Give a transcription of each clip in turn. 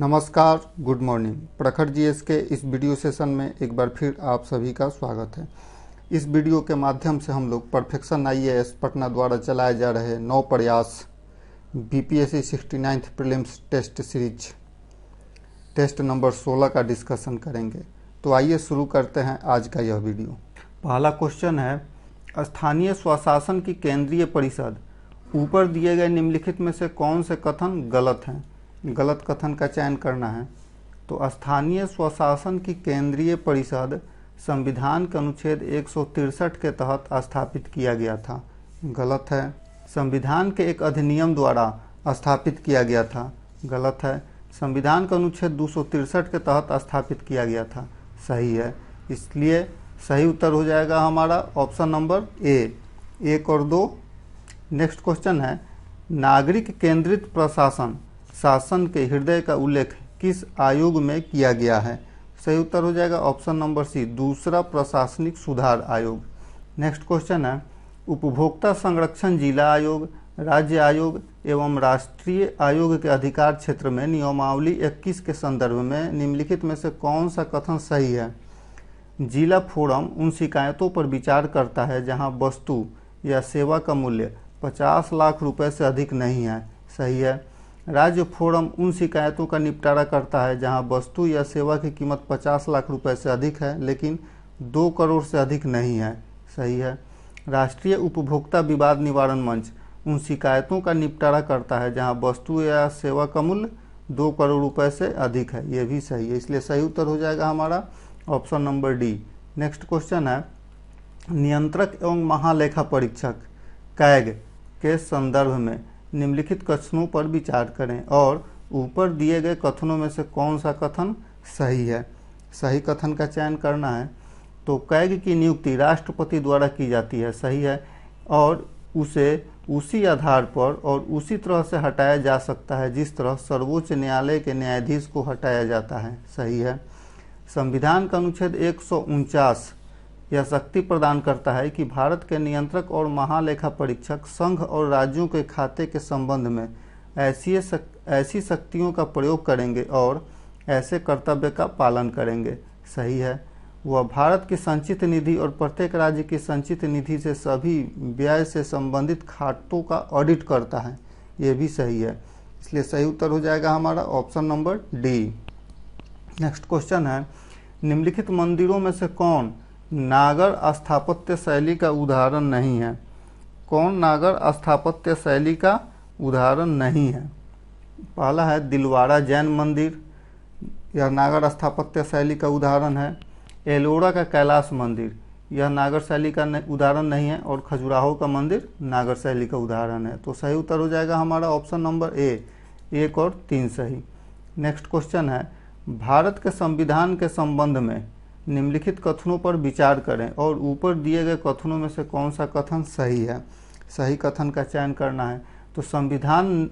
नमस्कार, good morning. प्रखर GS के इस वीडियो सेशन में एक बार फिर आप सभी का स्वागत है। इस वीडियो के माध्यम से हम लोग परफेक्शन आईएएस पटना द्वारा चलाए जा रहे 9 प्रयास BPSC 69th prelims test series test number 16 का डिस्कशन करेंगे। तो आइए शुरू करते हैं आज का यह वीडियो। पहला क्वेश्चन है, स्थानीय स्वशासन की केंद्रीय परिषद ऊपर दिए गए निम्नलिखित में से कौन से कथन गलत हैं। गलत कथन का चयन करना है। तो स्थानीय स्वशासन की केंद्रीय परिषद संविधान के अनुच्छेद 163 के तहत स्थापित किया गया था। गलत है। संविधान के एक अधिनियम द्वारा स्थापित किया गया था। गलत है। संविधान के अनुच्छेद 263 के तहत स्थापित किया गया था। सही है। इसलिए सही उत्तर हो जाएगा हमारा ऑप्शन नंबर ए, 1 और 2। नेक्स्ट क्वेश्चन है, नागरिक केंद्रित प्रशासन शासन के हृदय का उल्लेख किस आयोग में किया गया है। सही उत्तर हो जाएगा ऑप्शन नंबर सी, दूसरा प्रशासनिक सुधार आयोग। नेक्स्ट क्वेश्चन है, उपभोक्ता संरक्षण जिला आयोग, राज्य आयोग एवं राष्ट्रीय आयोग के अधिकार क्षेत्र में नियमावली 21 के संदर्भ में निम्नलिखित में से कौन सा कथन सही है। जिला फोरम उन शिकायतों पर विचार करता है जहां वस्तु या सेवा का मूल्य 50 लाख रुपए से अधिक नहीं है। सही है। राज्य फोरम उन शिकायतों का निपटारा करता है जहां वस्तु या सेवा की कीमत 50 लाख रुपए से अधिक है लेकिन 2 करोड़ से अधिक नहीं है। सही है। राष्ट्रीय उपभोक्ता विवाद निवारण मंच उन शिकायतों का निपटारा करता है जहां वस्तु या सेवा का मूल्य 2 करोड़ रुपए से अधिक है। यह भी सही है। इसलिए सही उत्तर हो जाएगा हमारा option number D. Next question है, नियंत्रक एवं महालेखा परीक्षक कैग के संदर्भ में निम्नलिखित कथनों पर विचार करें और ऊपर दिए गए कथनों में से कौन सा कथन सही है। सही कथन का चयन करना है। तो कैग की नियुक्ति राष्ट्रपति द्वारा की जाती है। सही है। और उसे उसी आधार पर और उसी तरह से हटाया जा सकता है जिस तरह सर्वोच्च न्यायालय के न्यायाधीश को हटाया जाता है। सही है। संविधान का अनुच्छेद 149 यह शक्ति प्रदान करता है कि भारत के नियंत्रक और महालेखा परीक्षक संघ और राज्यों के खाते के संबंध में ऐसी शक्तियों का प्रयोग करेंगे और ऐसे कर्तव्य का पालन करेंगे। सही है। वह भारत की संचित निधि और प्रत्येक राज्य की संचित निधि से सभी व्यय से संबंधित खातों का ऑडिट करता है। यह भी सही है। इसलिए सही उत्तर हो जाएगा हमारा option number D. Next question है, निम्नलिखित मंदिरों में से कौन नागर स्थापत्य शैली का उदाहरण नहीं है। कौन नागर स्थापत्य शैली का उदाहरण नहीं है। पहला है दिलवाड़ा जैन मंदिर, यह नागर स्थापत्य शैली का उदाहरण है। एलोरा का कैलाश मंदिर, यह नागर शैली का उदाहरण नहीं है। और खजुराहो का मंदिर नागर शैली का उदाहरण है। तो सही उत्तर हो जाएगा हमारा ऑप्शन नंबर ए, 1 और 3 सही। नेक्स्ट क्वेश्चन है, भारत के संविधान के संबंध में निम्नलिखित कथनों पर विचार करें और ऊपर दिए गए कथनों में से कौन सा कथन सही है। सही कथन का चयन करना है। तो संविधान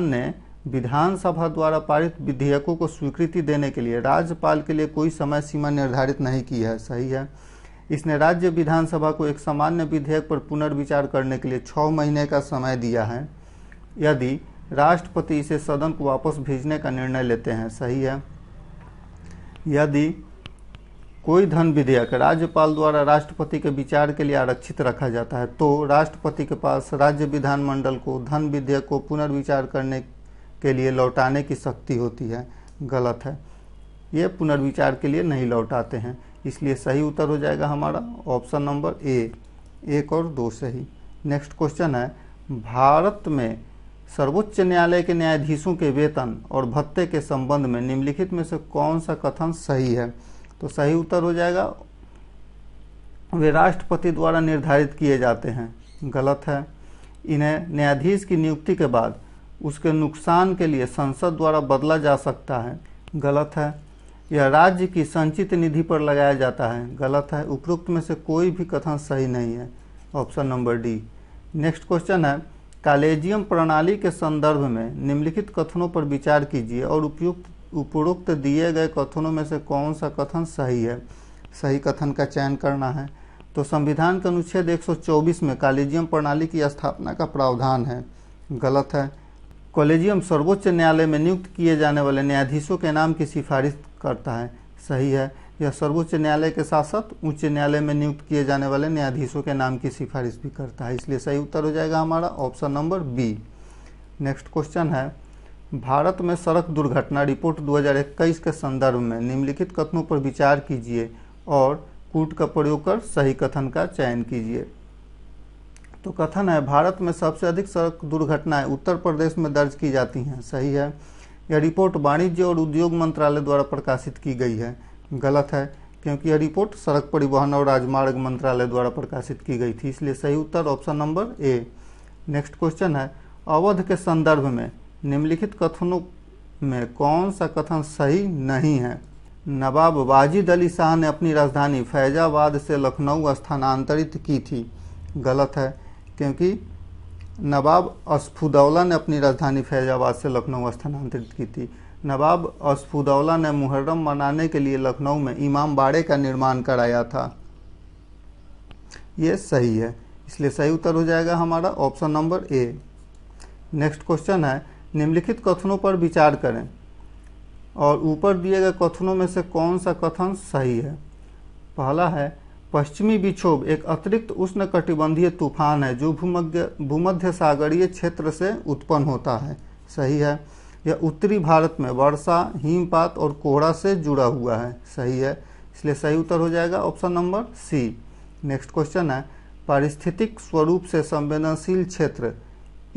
ने विधानसभा द्वारा पारित विधेयकों को स्वीकृति देने के लिए राज्यपाल के लिए कोई समय सीमा निर्धारित नहीं की है। सही है। इसने राज्य विधानसभा को एक सामान्य विधेयक पर पुनर्विचार करने के लिए 6 महीने का समय दिया है यदि राष्ट्रपति इसे सदन को वापस भेजने का निर्णय लेते हैं। सही है। यदि कोई धन विधेयक राज्यपाल द्वारा राष्ट्रपति के विचार के लिए आरक्षित रखा जाता है तो राष्ट्रपति के पास राज्य विधानमंडल को धन विधेयक को पुनर्विचार करने के लिए लौटाने की शक्ति होती है। गलत है। ये पुनर्विचार के लिए नहीं लौटाते हैं। इसलिए सही उत्तर हो जाएगा हमारा ऑप्शन नंबर ए, 1 और 2 सही। नेक्स्ट क्वेश्चन है, भारत में सर्वोच्च न्यायालय के न्यायाधीशों के वेतन और भत्ते के संबंध में निम्नलिखित में से कौन सा कथन सही है। तो सही उत्तर हो जाएगा, वे राष्ट्रपति द्वारा निर्धारित किए जाते हैं। गलत है। इन्हें न्यायाधीश की नियुक्ति के बाद उसके नुकसान के लिए संसद द्वारा बदला जा सकता है। गलत है। यह राज्य की संचित निधि पर लगाया जाता है। गलत है। उपरोक्त में से कोई भी कथन सही नहीं है। Option number D. Next question है, कॉलेजियम प्रणाली के संदर्भ में निम्नलिखित कथनों पर विचार कीजिए और उपरोक्त दिए गए कथनों में से कौन सा कथन सही है। सही कथन का चयन करना है। तो संविधान के अनुच्छेद 124 में कॉलेजियम प्रणाली की स्थापना का प्रावधान है। गलत है। कॉलेजियम सर्वोच्च न्यायालय में नियुक्त किए जाने वाले न्यायाधीशों के नाम की सिफारिश करता है। सही है, यह सर्वोच्च न्यायालय के साथ साथ उच्च न्यायालय में नियुक्त किए जाने वाले न्यायाधीशों के नाम की सिफारिश भी करता है, इसलिए सही उत्तर हो जाएगा हमारा option number B. Next question है, भारत में सड़क दुर्घटना रिपोर्ट 2021 के संदर्भ में निम्नलिखित कथनों पर विचार कीजिए और कूट का प्रयोग कर सही कथन का चयन कीजिए। तो कथन है, भारत में सबसे अधिक सड़क दुर्घटनाएं उत्तर प्रदेश में दर्ज की जाती हैं। सही है, यह रिपोर्ट वाणिज्य और उद्योग मंत्रालय द्वारा प्रकाशित की गई है। गलत है, क्योंकि यह रिपोर्ट सड़क परिवहन और राजमार्ग मंत्रालय द्वारा प्रकाशित की गई थी, इसलिए सही उत्तर option number A. Next question है, अवध के संदर्भ में निम्नलिखित कथनों में कौन सा कथन सही नहीं है? नवाब वाजिद अली शाह ने अपनी राजधानी फैजाबाद से लखनऊ स्थानांतरित की थी। गलत है, क्योंकि नवाब अस्फुदौला ने अपनी राजधानी फैजाबाद से लखनऊ स्थानांतरित की थी। नवाब अस्फुदौला ने मुहर्रम मनाने के लिए लखनऊ में इमाम बाड़े का निर्माण कराया था। ये सही है, इसलिए सही उत्तर हो जाएगा हमारा option number A. Next question है, निम्नलिखित कथनों पर विचार करें और ऊपर दिए गए कथनों में से कौन सा कथन सही है? पहला है, पश्चिमी विक्षोभ एक अतिरिक्त उष्णकटिबंधीय तूफान है जो भूमध्य सागरीय क्षेत्र से उत्पन्न होता है। सही है, यह उत्तरी भारत में वर्षा, हिमपात और कोहरा से जुड़ा हुआ है। सही है, इसलिए सही उत्तर हो जाएगा option number C. Next question है, पारिस्थितिक स्वरूप से संवेदनशील क्षेत्र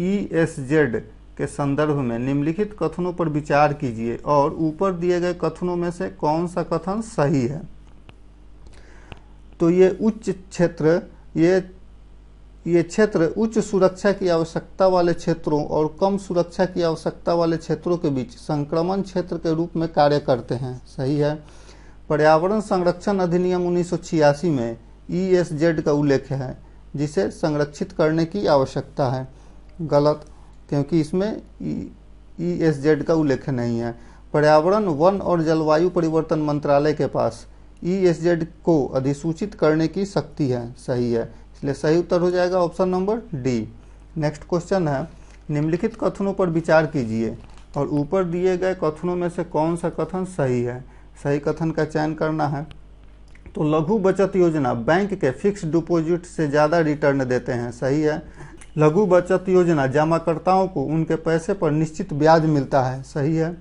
ESZ के संदर्भ में निम्नलिखित कथनों पर विचार कीजिए और ऊपर दिए गए कथनों में से कौन सा कथन सही है? तो ये उच्च क्षेत्र ये क्षेत्र उच्च सुरक्षा की आवश्यकता वाले क्षेत्रों और कम सुरक्षा की आवश्यकता वाले क्षेत्रों के बीच संक्रमण क्षेत्र के रूप में कार्य करते हैं। सही है, पर्यावरण संरक्षण अधिनियम 1986 में ESZ का उल्लेख है जिसे संरक्षित करने की आवश्यकता है। गलत, क्योंकि इसमें ESZ का उल्लेख नहीं है। पर्यावरण, वन और जलवायु परिवर्तन मंत्रालय के पास ESZ को अधिसूचित करने की शक्ति है। सही है, इसलिए सही उत्तर हो जाएगा option number D. Next question है, निम्नलिखित कथनों पर विचार कीजिए और ऊपर दिए गए कथनों में से कौन सा कथन सही है? सही कथन का चयन करना है। तो लघु बचत योजना बैंक के फिक्स्ड डिपॉजिट से ज़्यादा रिटर्न देते हैं। सही है, लघु बचत योजना जमाकर्ताओं को उनके पैसे पर निश्चित ब्याज मिलता है। सही है,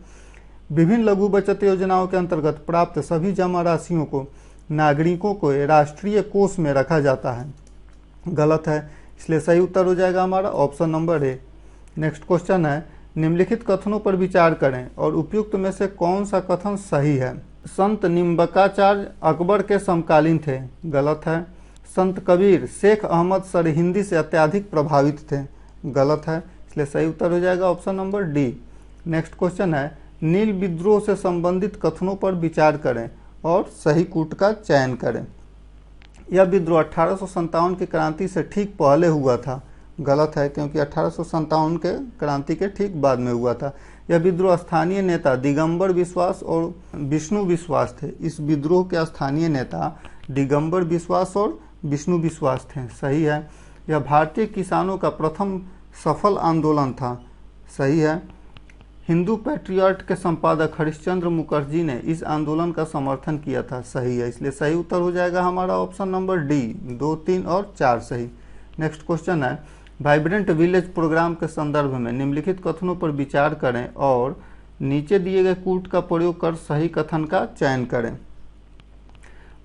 विभिन्न लघु बचत योजनाओं के अंतर्गत प्राप्त सभी जमा राशियों को नागरिकों को राष्ट्रीय कोष में रखा जाता है। गलत है, इसलिए सही उत्तर हो जाएगा हमारा option number A. Next question है, निम्नलिखित कथनों पर विचार करें और उपयुक्त में से कौन सा कथन सही है? संत निम्बकाचार्य अकबर के समकालीन थे। गलत है, संत कबीर शेख अहमद सरहिंदी से अत्यधिक प्रभावित थे। गलत है, इसलिए सही उत्तर हो जाएगा option number D. Next question है, नील विद्रोह से संबंधित कथनों पर विचार करें और सही कूट का चयन करें। यह विद्रोह 1857 की क्रांति से ठीक पहले हुआ था। गलत है, क्योंकि 1857 के क्रांति के ठीक बाद में हुआ था। यह विद्रोह स्थानीय नेता दिगंबर विश्वास और विष्णु विश्वास थे। इस विद्रोह के स्थानीय नेता दिगंबर विश्वास और विष्णु विश्वास थे। सही है, यह भारतीय किसानों का प्रथम सफल आंदोलन था। सही है, हिंदू पैट्रियट के संपादक हरिश्चंद्र मुखर्जी ने इस आंदोलन का समर्थन किया था। सही है, इसलिए सही उत्तर हो जाएगा हमारा ऑप्शन नंबर डी। 2, 3 और 4 सही। नेक्स्ट क्वेश्चन है, वाइब्रेंट विलेज प्रोग्राम के संदर्भ में निम्नलिखित कथनों पर विचार करें और नीचे दिए गए कूट का प्रयोग कर सही कथन का चयन करें।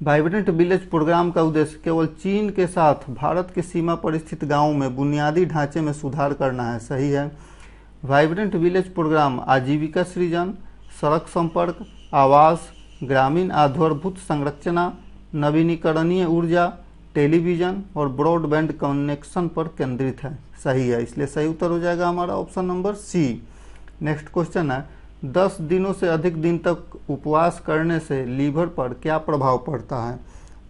वाइब्रेंट विलेज प्रोग्राम का उद्देश्य केवल चीन के साथ भारत की सीमा पर स्थित गांवों में बुनियादी ढांचे में सुधार करना है। सही है, वाइब्रेंट विलेज प्रोग्राम आजीविका सृजन, सड़क संपर्क, आवास, ग्रामीण आधारभूत संरचना, नवीनीकरणीय ऊर्जा, टेलीविजन और ब्रॉडबैंड कनेक्शन पर केंद्रित है। सही है, इसलिए सही उत्तर हो जाएगा हमारा option number C. Next question है, 10 दिनों से अधिक दिन तक उपवास करने से लीवर पर क्या प्रभाव पड़ता है?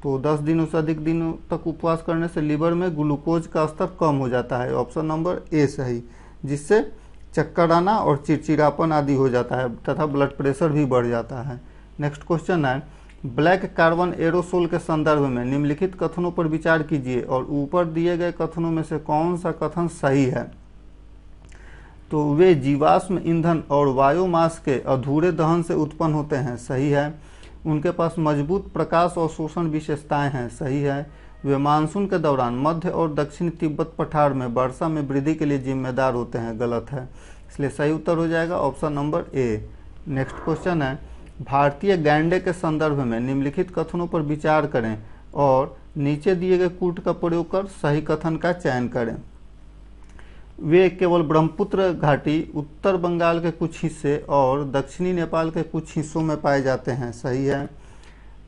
तो 10 दिनों से अधिक दिनों तक उपवास करने से लीवर में ग्लूकोज का स्तर कम हो जाता है। ऑप्शन नंबर ए सही, जिससे चक्कर आना और चिड़चिड़ापन आदि हो जाता है तथा ब्लड प्रेशर भी बढ़ जाता है। नेक्स्ट क्वेश्चन है, ब्लैक कार्बन एरोसोल के संदर्भ में निम्नलिखित कथनों पर विचार कीजिए और ऊपर दिए गए कथनों में से कौन सा कथन सही है? तो वे जीवाश्म ईंधन और बायोमास के अधूरे दहन से उत्पन्न होते हैं, सही है। उनके पास मजबूत प्रकाश और शोषण विशेषताएं हैं, सही है। वे मानसून के दौरान मध्य और दक्षिणी तिब्बत पठार में वर्षा में वृद्धि के लिए जिम्मेदार होते हैं, गलत है। इसलिए सही उत्तर हो जाएगा option number A. Next question है, भारतीय गैंडे के संदर्भ में निम्नलिखित कथनों पर विचार करें और नीचे दिए गए कूट का प्रयोग कर सही कथन का चयन करें। वे केवल ब्रह्मपुत्र घाटी, उत्तर बंगाल के कुछ हिस्से और दक्षिणी नेपाल के कुछ हिस्सों में पाए जाते हैं, सही है।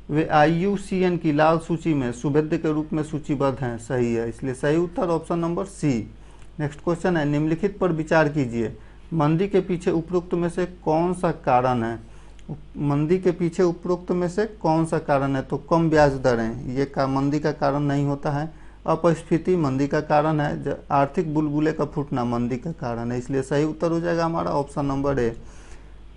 वे IUCN की लाल सूची में सुभेद्य के रूप में सूचीबद्ध हैं, सही है। इसलिए सही उत्तर option number C. Next question है, निम्नलिखित पर विचार कीजिए। मंदी के पीछे उपरोक्त में से कौन सा कारण है? मंदी के पीछे उपरोक्त में से कौन सा कारण है? तो कम ब्याज दरें, ये मंदी का कारण नहीं होता है। अपस्फीति मंदी का कारण है। आर्थिक बुलबुले का फूटना मंदी का कारण है। इसलिए सही उत्तर हो जाएगा हमारा option number A.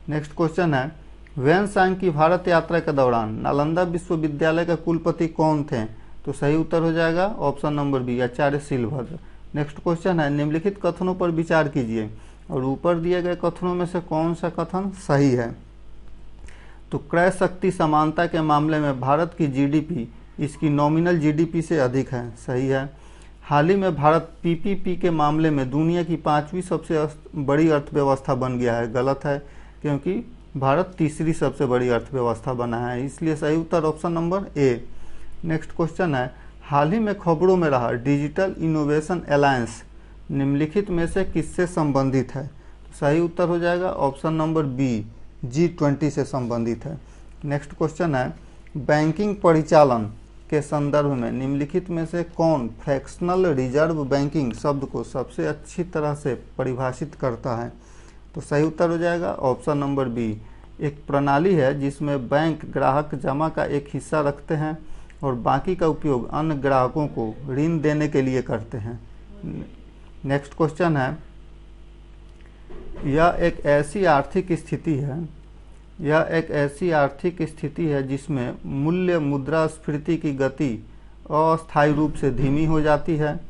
Next question है, वेनसांग की भारत यात्रा के दौरान नालंदा विश्वविद्यालय के कुलपति कौन थे? तो सही उत्तर हो जाएगा ऑप्शन नंबर बी, आचार्य शीलभद्र। नेक्स्ट क्वेश्चन है, निम्नलिखित कथनों पर विचार कीजिए और ऊपर दिए गए कथनों में से कौन सा कथन सही है? तो क्रय शक्ति समानता के मामले में भारत की GDP इसकी नॉमिनल GDP से अधिक है, सही है। हाल ही में भारत PPP के मामले में दुनिया की 5वीं सबसे बड़ी अर्थव्यवस्था बन गया है, गलत है, क्योंकि भारत तीसरी सबसे बड़ी अर्थव्यवस्था बना है। इसलिए सही उत्तर option number A. Next question है, हाल ही में खबरों में रहा डिजिटल इनोवेशन अलायंस निम्नलिखित में से किससे संबंधित है? तो सही उत्तर हो जाएगा ऑप्शन नंबर बी, G20 से संबंधित है। नेक्स्ट क्वेश्चन है, बैंकिंग परिचालन के संदर्भ में निम्नलिखित में से कौन फ्रैक्शनल रिजर्व बैंकिंग शब्द को सबसे अच्छी तरह से परिभाषित करता है? तो सही उत्तर हो जाएगा ऑप्शन नंबर बी। एक प्रणाली है जिसमें बैंक ग्राहक जमा का एक हिस्सा रखते हैं और बाकी का उपयोग अन्य ग्राहकों को ऋण देने के लिए करते हैं। नेक्स्ट क्वेश्चन है, यह एक ऐसी आर्थिक स्थिति है जिसमें मूल्य मुद्रास्फीति की गति अस्थायी रूप से धीमी हो जाती है।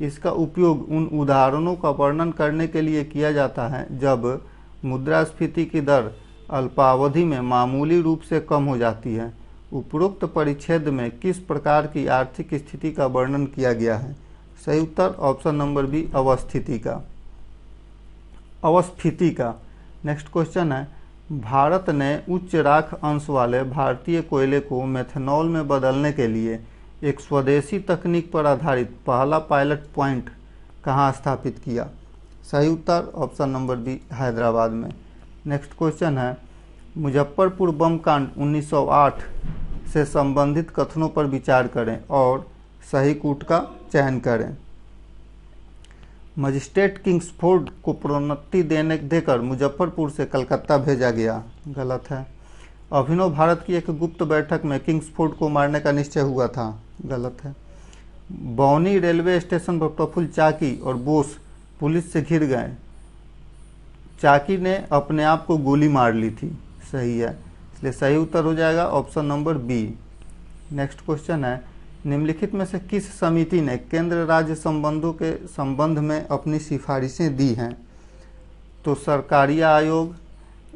इसका उपयोग उन उदाहरणों का वर्णन करने के लिए किया जाता है जब मुद्रास्फीति की दर अल्पावधि में मामूली रूप से कम हो जाती है। उपरोक्त परिच्छेद में किस प्रकार की आर्थिक स्थिति का वर्णन किया गया है? सही उत्तर ऑप्शन नंबर बी, अवस्थिति का। नेक्स्ट क्वेश्चन है, भारत ने उच्च राख अंश वाले भारतीय कोयले को मेथनॉल में बदलने के लिए एक स्वदेशी तकनीक पर आधारित पहला पायलट प्लांट कहाँ स्थापित किया? सही उत्तर ऑप्शन नंबर बी, हैदराबाद में। नेक्स्ट क्वेश्चन है, मुजफ्फरपुर बम कांड 1908 से संबंधित कथनों पर विचार करें और सही कूट का चयन करें। मजिस्ट्रेट किंग्सफोर्ड को प्रोन्नति देकर मुजफ्फरपुर से कलकत्ता भेजा गया, गलत है। अभिनव भारत की एक गुप्त बैठक में किंग्सफोर्ड को मारने का निश्चय हुआ था, गलत है। बौनी रेलवे स्टेशन पर प्रफुल्ल चाकी और बोस पुलिस से घिर गए। चाकी ने अपने आप को गोली मार ली थी, सही है। इसलिए सही उत्तर हो जाएगा option number B. Next question है, निम्नलिखित में से किस समिति ने केंद्र राज्य संबंधों के संबंध में अपनी सिफारिशें दी हैं? तो सरकारिया आयोग,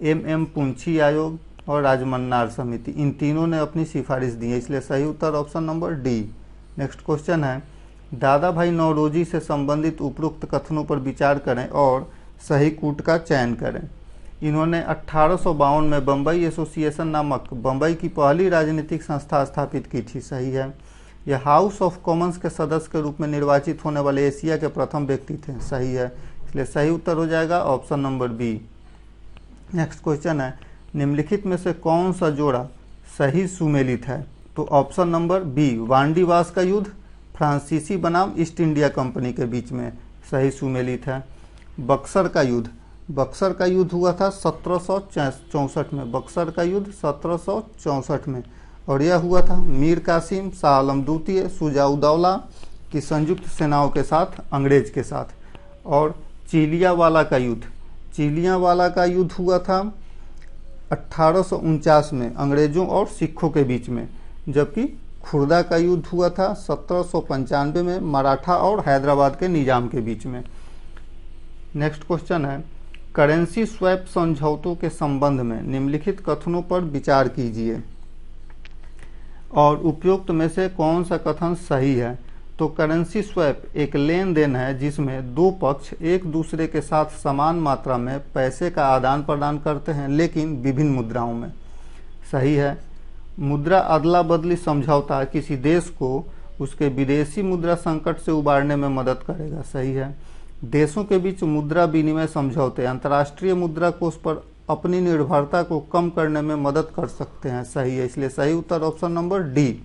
MM पुंछी आयोग और राजमन्नार समिति, इन तीनों ने अपनी सिफारिश दी है। इसलिए सही उत्तर option number D. Next question है, दादा भाई नौरोजी से संबंधित उपरोक्त कथनों पर विचार करें और सही कूट का चयन करें। इन्होंने 1852 में बम्बई एसोसिएशन नामक बम्बई की पहली राजनीतिक संस्था स्थापित की थी, सही है। यह हाउस ऑफ कॉमन्स के सदस्य के रूप में निर्वाचित होने वाले एशिया के प्रथम व्यक्ति थे, सही है। इसलिए सही उत्तर हो जाएगा option number B. Next question है, निम्नलिखित में से कौन सा जोड़ा सही सुमेलित है? तो ऑप्शन नंबर बी, वांडीवास का युद्ध फ्रांसीसी बनाम ईस्ट इंडिया कंपनी के बीच में सही सुमेलित है। बक्सर का युद्ध हुआ था 1764 में, बक्सर का युद्ध 1764 में, और यह हुआ था मीर कासिम, शाह आलम द्वितीय, शुजा-उद-दौला की संयुक्त सेनाओं के साथ अंग्रेज के साथ। और चिलियावाला का युद्ध हुआ था 1849 में अंग्रेजों और सिखों के बीच में, जबकि खुर्दा का युद्ध हुआ था 1795 में मराठा और हैदराबाद के निजाम के बीच में। नेक्स्ट क्वेश्चन है, करेंसी स्वैप समझौतों के संबंध में निम्नलिखित कथनों पर विचार कीजिए और उपयुक्त में से कौन सा कथन सही है। तो करेंसी स्वैप एक लेन देन है जिसमें दो पक्ष एक दूसरे के साथ समान मात्रा में पैसे का आदान प्रदान करते हैं, लेकिन विभिन्न मुद्राओं में। सही है। मुद्रा अदला बदली समझौता किसी देश को उसके विदेशी मुद्रा संकट से उबारने में मदद करेगा। सही है। देशों के बीच मुद्रा विनिमय समझौते अंतर्राष्ट्रीय मुद्रा कोष पर अपनी निर्भरता को कम करने में मदद कर सकते हैं। सही है, इसलिए सही उत्तर option number D.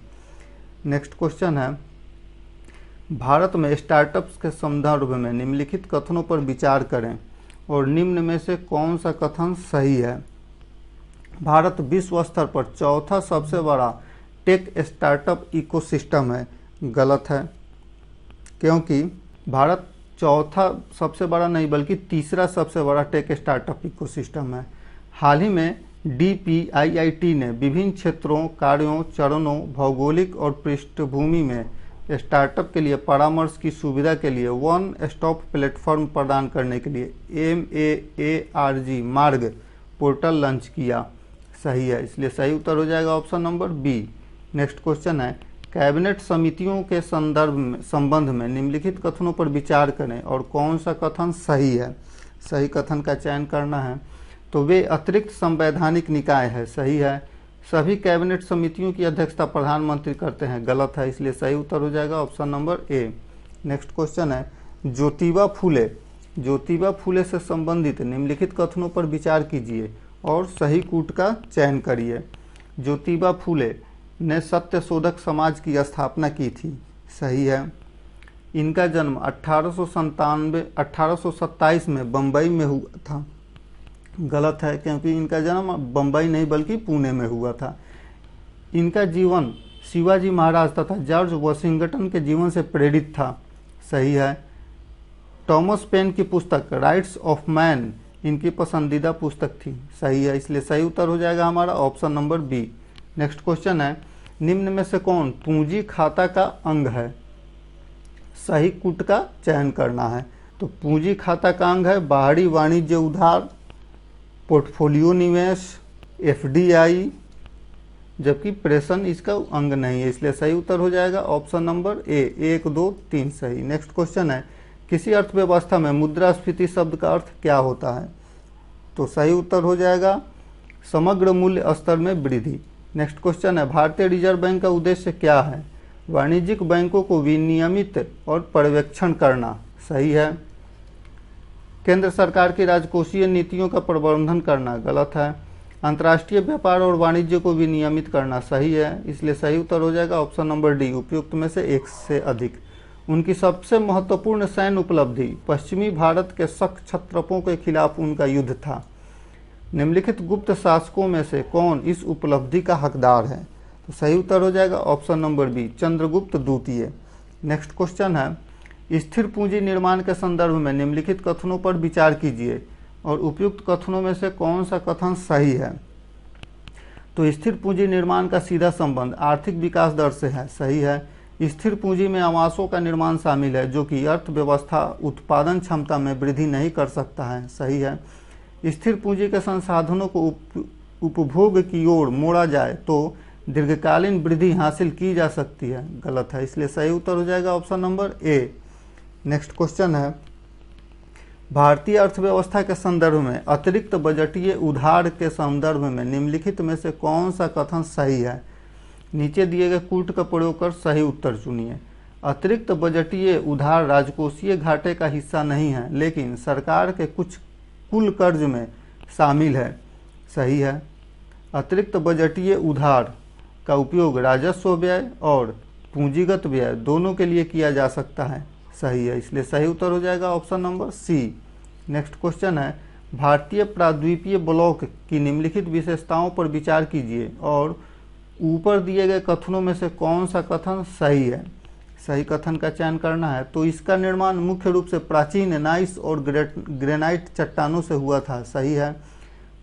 Next question है, भारत में स्टार्टअप्स के संदर्भ में निम्नलिखित कथनों पर विचार करें और निम्न में से कौन सा कथन सही है। भारत विश्व स्तर पर चौथा सबसे बड़ा टेक स्टार्टअप इकोसिस्टम है। गलत है, क्योंकि भारत चौथा सबसे बड़ा नहीं बल्कि तीसरा सबसे बड़ा टेक स्टार्टअप इकोसिस्टम है। हाल ही में DPIIT ने विभिन्न क्षेत्रों, कार्यों, चरणों, भौगोलिक और पृष्ठभूमि में स्टार्टअप के लिए परामर्श की सुविधा के लिए वन स्टॉप प्लेटफॉर्म प्रदान करने के लिए MAARG मार्ग पोर्टल लॉन्च किया। सही है, इसलिए सही उत्तर हो जाएगा option number B. Next question है, कैबिनेट समितियों के संबंध में निम्नलिखित कथनों पर विचार करें और कौन सा कथन सही है। सही कथन का चयन करना है। तो वे अतिरिक्त संवैधानिक निकाय है। सही है। सभी कैबिनेट समितियों की अध्यक्षता प्रधानमंत्री करते हैं। गलत है, इसलिए सही उत्तर हो जाएगा option number A. Next question है, ज्योतिबा फूले से संबंधित निम्नलिखित कथनों पर विचार कीजिए और सही कूट का चयन करिए। ज्योतिबा फूले ने सत्यशोधक समाज की स्थापना की थी। सही है। इनका जन्म 1827 में बम्बई में हुआ था। गलत है, क्योंकि इनका जन्म बम्बई नहीं बल्कि पुणे में हुआ था। इनका जीवन शिवाजी महाराज तथा जॉर्ज वॉशिंगटन के जीवन से प्रेरित था। सही है। टॉमस पेन की पुस्तक राइट्स ऑफ मैन इनकी पसंदीदा पुस्तक थी। सही है, इसलिए सही उत्तर हो जाएगा हमारा option number B. Next question है, निम्न में से कौन पूंजी खाता का अंग है। सही कूट का चयन करना है। तो पूंजी खाता का अंग है बाहरी वाणिज्य उधार, पोर्टफोलियो निवेश, FDI, जबकि प्रेषण इसका अंग नहीं है, इसलिए सही उत्तर हो जाएगा ऑप्शन नंबर ए। 1, 2, 3 सही। नेक्स्ट क्वेश्चन है, किसी अर्थव्यवस्था में मुद्रास्फीति शब्द का अर्थ क्या होता है। तो सही उत्तर हो जाएगा समग्र मूल्य स्तर में वृद्धि। नेक्स्ट क्वेश्चन है, भारतीय रिजर्व बैंक का उद्देश्य क्या है। वाणिज्यिक बैंकों को विनियमित और पर्यवेक्षण करना। सही है। केंद्र सरकार की राजकोषीय नीतियों का प्रबंधन करना। गलत है। अंतर्राष्ट्रीय व्यापार और वाणिज्य को विनियमित करना। सही है, इसलिए सही उत्तर हो जाएगा ऑप्शन नंबर डी, उपयुक्त में से एक से अधिक। उनकी सबसे महत्वपूर्ण सैन्य उपलब्धि पश्चिमी भारत के शक क्षत्रपों के खिलाफ उनका युद्ध था। निम्नलिखित गुप्त शासकों में से कौन इस उपलब्धि का हकदार है। तो सही उत्तर हो जाएगा ऑप्शन नंबर बी, चंद्रगुप्त द्वितीय। नेक्स्ट क्वेश्चन है, स्थिर पूंजी निर्माण के संदर्भ में निम्नलिखित कथनों पर विचार कीजिए और उपयुक्त कथनों में से कौन सा कथन सही है। तो स्थिर पूंजी निर्माण का सीधा संबंध आर्थिक विकास दर से है। सही है। स्थिर पूंजी में आवासों का निर्माण शामिल है जो कि अर्थव्यवस्था उत्पादन क्षमता में वृद्धि नहीं कर सकता है। सही है। स्थिर पूंजी के संसाधनों को उपभोग की ओर मोड़ा जाए तो दीर्घकालीन वृद्धि हासिल की जा सकती है। गलत है, इसलिए सही उत्तर हो जाएगा option number A. Next question है, भारतीय अर्थव्यवस्था के संदर्भ में अतिरिक्त बजटीय उधार के संदर्भ में निम्नलिखित में से कौन सा कथन सही है। नीचे दिए गए कूट का प्रयोग कर सही उत्तर चुनिए। अतिरिक्त बजटीय उधार राजकोषीय घाटे का हिस्सा नहीं है, लेकिन सरकार के कुछ कुल कर्ज में शामिल है। सही है। अतिरिक्त बजटीय उधार का उपयोग राजस्व व्यय और पूंजीगत व्यय दोनों के लिए किया जा सकता है। सही है, इसलिए सही उत्तर हो जाएगा option number C. Next question है, भारतीय प्राद्वीपीय ब्लॉक की निम्नलिखित विशेषताओं पर विचार कीजिए और ऊपर दिए गए कथनों में से कौन सा कथन सही है। सही कथन का चयन करना है। तो इसका निर्माण मुख्य रूप से प्राचीन नाइस और ग्रेनाइट चट्टानों से हुआ था। सही है।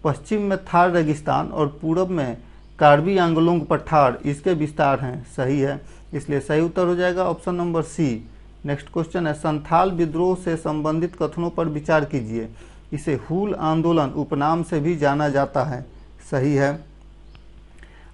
पश्चिम में थार रेगिस्तान और पूर्व में कार्बी आंगलोंग पठार इसके विस्तार हैं। सही है, इसलिए सही उत्तर हो जाएगा option number C. Next question है संथाल विद्रोह से संबंधित कथनों पर विचार कीजिए। इसे हूल आंदोलन उपनाम से भी जाना जाता है। सही है।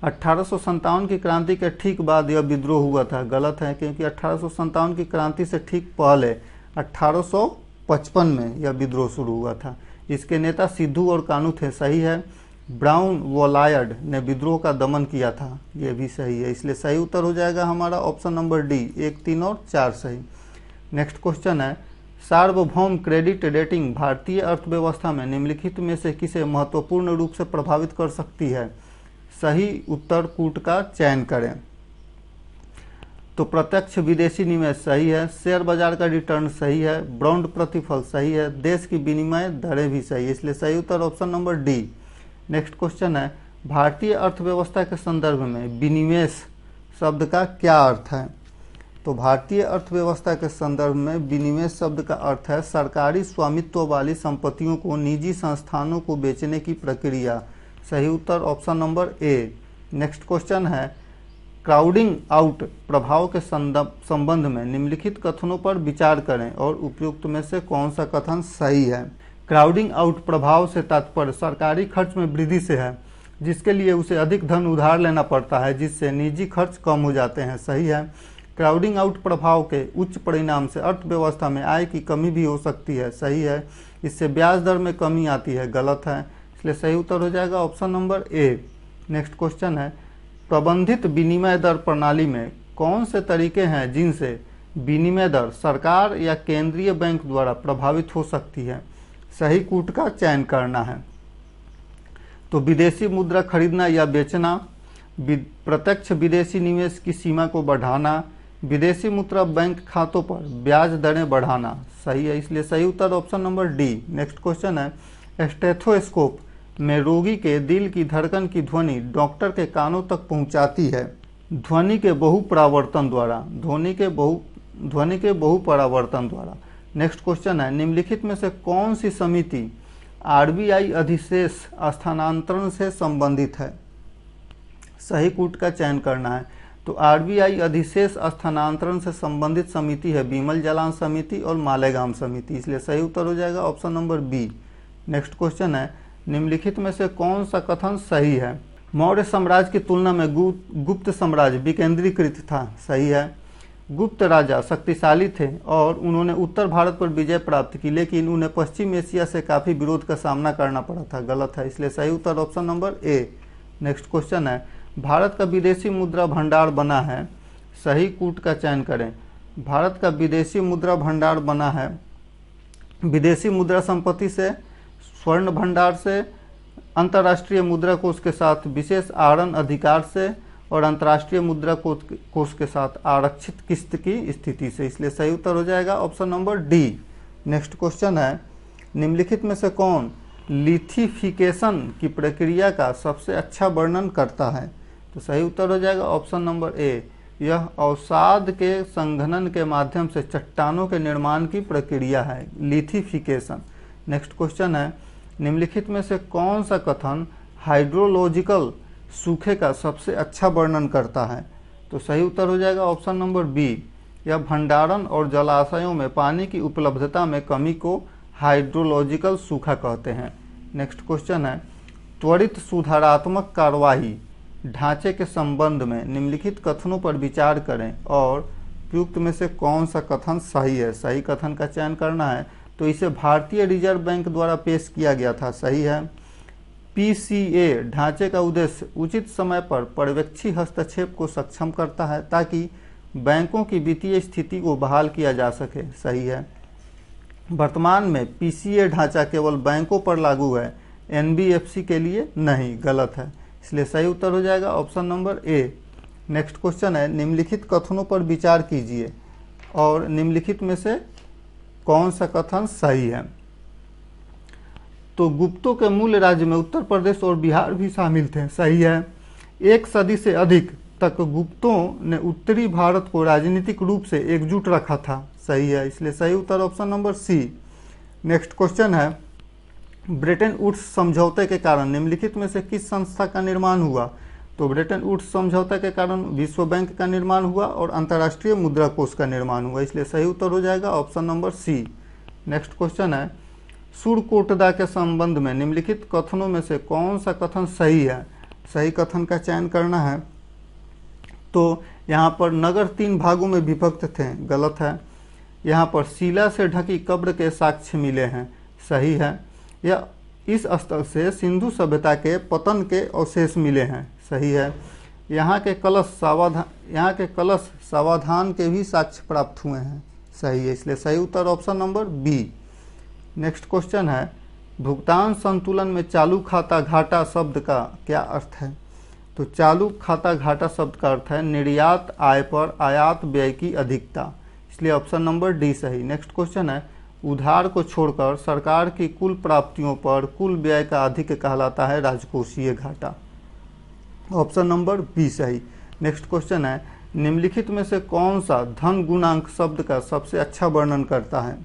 1857 की क्रांति के ठीक बाद यह विद्रोह हुआ था। गलत है, क्योंकि 1857 की क्रांति से ठीक पहले 1855 में यह विद्रोह शुरू हुआ था। इसके नेता सिद्धू और कानू थे। सही है। ब्राउन वॉलायर्ड ने विद्रोह का दमन किया था। यह भी सही है। इसलिए सही उत्तर हो जाएगा हमारा ऑप्शन नंबर डी, 1, 3 और 4 सही। नेक्स्ट क्वेश्चन है सार्वभौम क्रेडिट रेटिंग भारतीय अर्थव्यवस्था में निम्नलिखित में से किसे महत्वपूर्ण रूप से प्रभावित कर सकती है। सही उत्तर कूट का चयन करें। तो प्रत्यक्ष विदेशी निवेश सही है, शेयर बाजार का रिटर्न सही है, बॉन्ड प्रतिफल सही है, देश की विनिमय दरें भी सही है। इसलिए सही उत्तर option number D. Next question है भारतीय अर्थव्यवस्था के संदर्भ में विनिवेश शब्द का क्या अर्थ है। तो भारतीय अर्थव्यवस्था के संदर्भ में विनिवेश शब्द का अर्थ है सरकारी स्वामित्व वाली संपत्तियों को निजी संस्थानों को बेचने की प्रक्रिया। सही उत्तर option number A. Next question है क्राउडिंग आउट प्रभाव के संबंध में निम्नलिखित कथनों पर विचार करें और उपयुक्त में से कौन सा कथन सही है। क्राउडिंग आउट प्रभाव से तात्पर्य सरकारी खर्च में वृद्धि से है, जिसके लिए उसे अधिक धन उधार लेना पड़ता है, जिससे निजी खर्च कम हो जाते हैं। सही है। क्राउडिंग आउट प्रभाव के उच्च परिणाम से अर्थव्यवस्था में आय की कमी भी हो सकती है। सही है। इससे ब्याज दर में कमी आती है। गलत है। इसलिए सही उत्तर हो जाएगा option number A. Next question है प्रबंधित विनिमय दर प्रणाली में कौन से तरीके हैं जिनसे विनिमय दर सरकार या केंद्रीय बैंक द्वारा प्रभावित हो सकती है। सही कूट का चयन करना है। तो विदेशी मुद्रा खरीदना या बेचना, प्रत्यक्ष विदेशी निवेश की सीमा को बढ़ाना, विदेशी मुद्रा बैंक खातों पर ब्याज दरें बढ़ाना। सही है। इसलिए सही उत्तर option number D. Next question है स्टेथोस्कोप में रोगी के दिल की धड़कन की ध्वनि डॉक्टर के कानों तक पहुंचाती है ध्वनि के बहुपरावर्तन द्वारा। नेक्स्ट क्वेश्चन है निम्नलिखित में से कौन सी समिति आरबीआई अधिशेष स्थानांतरण से संबंधित है। सही कूट का चयन करना है। तो आरबीआई अधिशेष स्थानांतरण से संबंधित समिति है बिमल जालान समिति और मालेगाम समिति। इसलिए सही उत्तर हो जाएगा option number B. Next question है निम्नलिखित में से कौन सा कथन सही है। मौर्य साम्राज्य की तुलना में गुप्त साम्राज्य विकेंद्रीकृत था। सही है। गुप्त राजा शक्तिशाली थे और उन्होंने उत्तर भारत पर विजय प्राप्त की, लेकिन उन्हें पश्चिम एशिया से काफ़ी विरोध का सामना करना पड़ा था। गलत है। इसलिए सही उत्तर option number A. Next question है भारत का विदेशी मुद्रा भंडार बना है। सही कूट का चयन करें। भारत का विदेशी मुद्रा भंडार बना है विदेशी मुद्रा संपत्ति से, स्वर्ण भंडार से, अंतर्राष्ट्रीय मुद्रा कोष के साथ विशेष आहरण अधिकार से और अंतर्राष्ट्रीय मुद्रा कोष के साथ आरक्षित किस्त की स्थिति से। इसलिए सही उत्तर हो जाएगा option number D. Next question है निम्नलिखित में से कौन लिथिफिकेशन की प्रक्रिया का सबसे अच्छा वर्णन करता है। तो सही उत्तर हो जाएगा ऑप्शन नंबर ए। यह अवसाद के संघनन के माध्यम से चट्टानों के निर्माण की प्रक्रिया है, लिथिफिकेशन। नेक्स्ट क्वेश्चन है निम्नलिखित में से कौन सा कथन हाइड्रोलॉजिकल सूखे का सबसे अच्छा वर्णन करता है। तो सही उत्तर हो जाएगा ऑप्शन नंबर बी। यह भंडारण और जलाशयों में पानी की उपलब्धता में कमी को हाइड्रोलॉजिकल सूखा कहते हैं। नेक्स्ट क्वेश्चन है त्वरित सुधारात्मक कार्यवाही ढांचे के संबंध में निम्नलिखित कथनों पर विचार करें और उपयुक्त में से कौन सा कथन सही है। सही कथन का चयन करना है। तो इसे भारतीय रिजर्व बैंक द्वारा पेश किया गया था। सही है। पीसीए ढांचे का उद्देश्य उचित समय पर पर्यवेक्षी हस्तक्षेप को सक्षम करता है ताकि बैंकों की वित्तीय स्थिति को बहाल किया जा सके। सही है। वर्तमान में पीसीए ढांचा केवल बैंकों पर लागू है, एनबीएफसी के लिए नहीं। गलत है। इसलिए सही उत्तर हो जाएगा option number A. Next question है निम्नलिखित कथनों पर विचार कीजिए और निम्नलिखित में से कौन सा कथन सही है। तो गुप्तों के मूल राज्य में उत्तर प्रदेश और बिहार भी शामिल थे। सही है। 1 सदी से अधिक तक गुप्तों ने उत्तरी भारत को राजनीतिक रूप से एकजुट रखा था। सही है। इसलिए सही उत्तर option number C. Next question है ब्रेटन वुड्स समझौते के कारण निम्नलिखित में से किस संस्था का निर्माण हुआ। तो ब्रेटन वुड्स समझौता के कारण विश्व बैंक का निर्माण हुआ और अंतर्राष्ट्रीय मुद्रा कोष का निर्माण हुआ, इसलिए सही उत्तर हो जाएगा option number C. Next question है, सुरकोटदा के संबंध में निम्नलिखित कथनों में से कौन सा कथन सही है? सही कथन का चयन करना है। तो यहाँ पर नगर 3 भागों में विभक्त थे, गलत है। यहाँ पर शिला से ढकी कब्र के साक्ष्य मिले हैं, सही है। या इस स्थल से सिंधु सभ्यता के पतन के अवशेष मिले हैं, सही है। यहाँ के कलश सावधान के भी साक्ष्य प्राप्त हुए हैं, सही है, इसलिए सही उत्तर option number B. Next question है, भुगतान संतुलन में चालू खाता घाटा शब्द का क्या अर्थ है? तो चालू खाता घाटा शब्द का अर्थ है निर्यात आय पर आयात व्यय की अधिकता, इसलिए ऑप्शन नंबर डी सही। नेक्स्ट क्वेश्चन है, उधार को छोड़कर सरकार की कुल प्राप्तियों पर कुल व्यय का अधिक कहलाता है राजकोषीय घाटा, ऑप्शन नंबर बी सही। नेक्स्ट क्वेश्चन है, निम्नलिखित में से कौन सा धन गुणांक शब्द का सबसे अच्छा वर्णन करता है?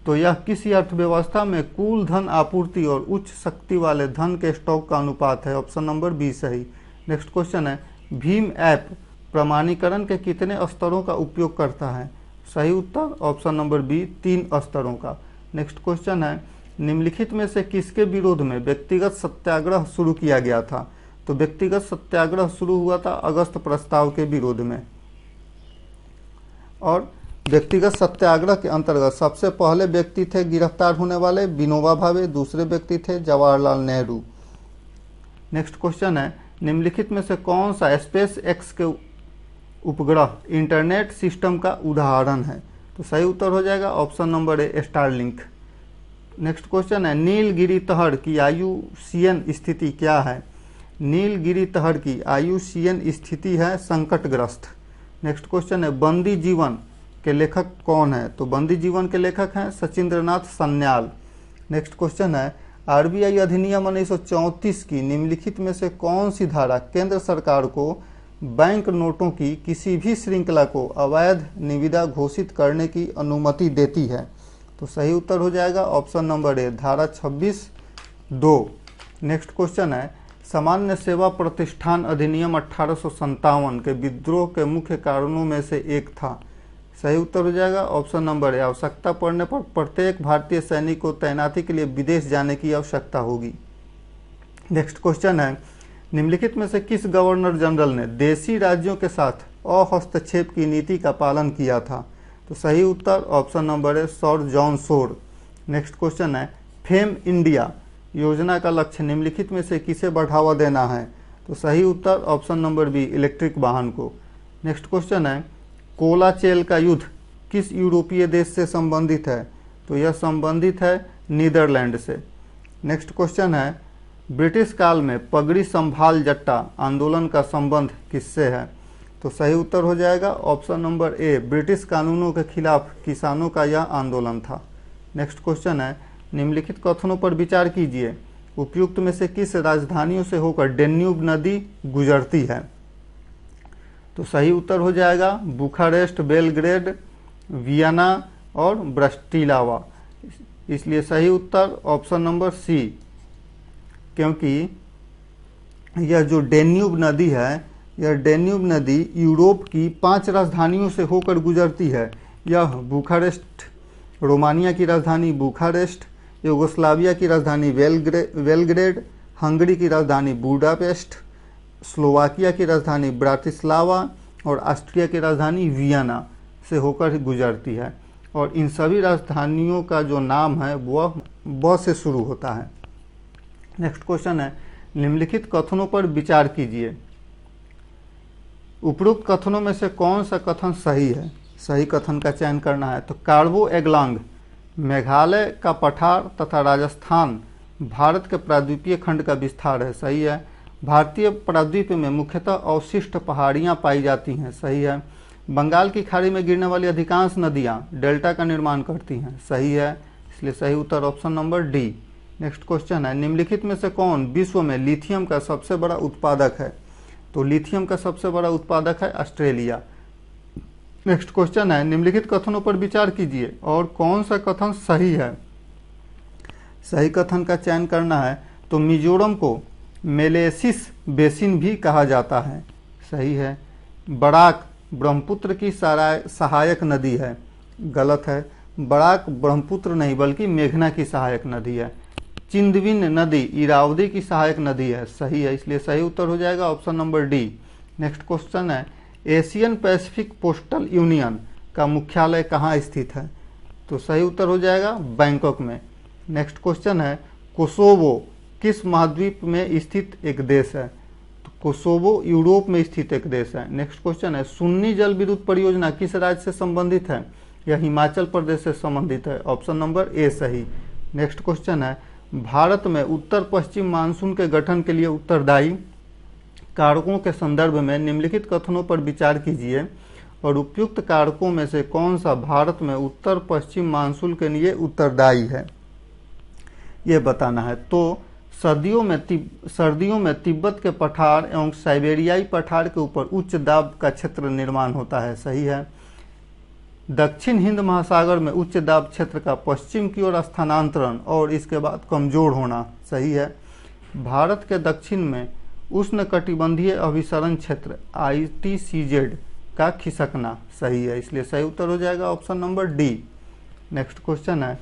तो यह किसी अर्थव्यवस्था में कुल धन आपूर्ति और उच्च शक्ति वाले धन के स्टॉक का अनुपात है, ऑप्शन नंबर बी सही। नेक्स्ट क्वेश्चन है, भीम ऐप प्रमाणीकरण के कितने स्तरों का उपयोग करता है? सही उत्तर ऑप्शन नंबर बी 3 स्तरों का। नेक्स्ट क्वेश्चन है, निम्नलिखित में से किसके विरोध में व्यक्तिगत सत्याग्रह शुरू किया गया था? तो व्यक्तिगत सत्याग्रह शुरू हुआ था अगस्त प्रस्ताव के विरोध में, और व्यक्तिगत सत्याग्रह के अंतर्गत सबसे पहले व्यक्ति थे गिरफ्तार होने वाले विनोबा भावे, दूसरे व्यक्ति थे जवाहरलाल नेहरू। नेक्स्ट क्वेश्चन है, निम्नलिखित में से कौन सा स्पेस एक्स के उपग्रह इंटरनेट सिस्टम का उदाहरण है? तो सही उत्तर हो जाएगा ऑप्शन नंबर ए स्टारलिंक। नेक्स्ट क्वेश्चन है, नीलगिरी तहर की आयुषीयन स्थिति क्या है? नीलगिरी तहर की आयुषीयन स्थिति है संकटग्रस्त। नेक्स्ट क्वेश्चन है, बंदी जीवन के लेखक कौन है? तो बंदी जीवन के लेखक हैं सचिंद्रनाथ सन्याल। नेक्स्ट क्वेश्चन है, आरबीआई अधिनियम 1934 की निम्नलिखित में से कौन सी धारा केंद्र सरकार को बैंक नोटों की किसी भी श्रृंखला को अवैध निविदा घोषित करने की अनुमति देती है? तो सही उत्तर हो जाएगा ऑप्शन नंबर ए धारा 26(2)। नेक्स्ट क्वेश्चन है, सामान्य सेवा प्रतिष्ठान अधिनियम 1857 के विद्रोह के मुख्य कारणों में से एक था। सही उत्तर हो जाएगा ऑप्शन नंबर ए आवश्यकता पड़ने पर प्रत्येक भारतीय सैनिक को तैनाती के लिए विदेश जाने की आवश्यकता होगी। नेक्स्ट क्वेश्चन है, निम्नलिखित में से किस गवर्नर जनरल ने देशी राज्यों के साथ अहस्तक्षेप की नीति का पालन किया था? तो सही उत्तर option number A sir John Shore. Next question है, फेम इंडिया योजना का लक्ष्य निम्नलिखित में से किसे बढ़ावा देना है? तो सही उत्तर ऑप्शन नंबर बी इलेक्ट्रिक वाहन को। नेक्स्ट क्वेश्चन है, कोलाचेल का युद्ध किस यूरोपीय देश से संबंधित है? तो यह संबंधित है नीदरलैंड से। नेक्स्ट क्वेश्चन है, ब्रिटिश काल में पगड़ी संभाल जट्टा आंदोलन का संबंध किससे है? तो सही उत्तर हो जाएगा ऑप्शन नंबर ए ब्रिटिश कानूनों के खिलाफ किसानों का यह आंदोलन था। नेक्स्ट क्वेश्चन है, निम्नलिखित कथनों पर विचार कीजिए, उपयुक्त में से किस राजधानियों से होकर डेन्यूब नदी गुजरती है? तो सही उत्तर हो जाएगा बुखारेस्ट, बेलग्रेड, वियना और ब्रस्टिलावा, इसलिए सही उत्तर ऑप्शन नंबर सी, क्योंकि यह जो डेन्यूब नदी है, यह डेन्यूब नदी यूरोप की 5 राजधानियों से होकर गुजरती है। यह बुखारेस्ट, रोमानिया की राजधानी बुखारेस्ट, यूगोस्लाविया की राजधानी बेलग्रेड, हंगरी की राजधानी बुडापेस्ट, स्लोवाकिया की राजधानी ब्रातिस्लावा और ऑस्ट्रिया की राजधानी वियना से होकर गुजरती है। और इन सभी राजधानियों का जो नाम है वह ब से शुरू होता है। नेक्स्ट क्वेश्चन है, निम्नलिखित कथनों पर विचार कीजिए, उपरोक्त कथनों में से कौन सा कथन सही है? सही कथन का चयन करना है। तो कार्बो एग्लांग मेघालय का पठार तथा राजस्थान भारत के प्रायद्वीपीय खंड का विस्तार है, सही है। भारतीय प्रायद्वीप में मुख्यतः अवशिष्ट पहाड़ियाँ पाई जाती हैं, सही है। बंगाल की खाड़ी में गिरने वाली अधिकांश नदियाँ डेल्टा का निर्माण करती हैं, सही है, इसलिए सही उत्तर option number D. Next question है, निम्नलिखित में से कौन विश्व में लिथियम का सबसे बड़ा उत्पादक है? तो लिथियम का सबसे बड़ा उत्पादक है ऑस्ट्रेलिया। नेक्स्ट क्वेश्चन है, निम्नलिखित कथनों पर विचार कीजिए और कौन सा कथन सही है? सही कथन का चयन करना है। तो मिजोरम को मेलेसिस बेसिन भी कहा जाता है, सही है। बराक ब्रह्मपुत्र की सहायक नदी है, गलत है। बराक ब्रह्मपुत्र नहीं बल्कि मेघना की सहायक नदी है। चिंदविन नदी इरावदी की सहायक नदी है, सही है, इसलिए सही उत्तर हो जाएगा option number D. Next question है, एशियन पैसिफिक पोस्टल यूनियन का मुख्यालय कहाँ स्थित है? तो सही उत्तर हो जाएगा बैंकॉक में। नेक्स्ट क्वेश्चन है, कोसोवो किस महाद्वीप में स्थित एक देश है? तो कोसोवो यूरोप में स्थित एक देश है। नेक्स्ट क्वेश्चन है, सुन्नी जल विद्युत परियोजना किस राज्य से संबंधित है? यह हिमाचल प्रदेश से संबंधित है, ऑप्शन नंबर ए सही। नेक्स्ट क्वेश्चन है, भारत में उत्तर पश्चिम मानसून के गठन के लिए उत्तरदायी कारकों के संदर्भ में निम्नलिखित कथनों पर विचार कीजिए और उपयुक्त कारकों में से कौन सा भारत में उत्तर पश्चिम मानसून के लिए उत्तरदायी है, ये बताना है। तो सर्दियों में तिब्बत के पठार एवं साइबेरियाई पठार के ऊपर उच्च दाब का क्षेत्र निर्माण होता है, सही है। दक्षिण हिंद महासागर में उच्च दाब क्षेत्र का पश्चिम की ओर स्थानांतरण और इसके बाद कमजोर होना, सही है। भारत के दक्षिण में उष्णकटिबंधीय अभिसरण क्षेत्र ITCZ का खिसकना, सही है, इसलिए सही उत्तर हो जाएगा option number D. Next question है,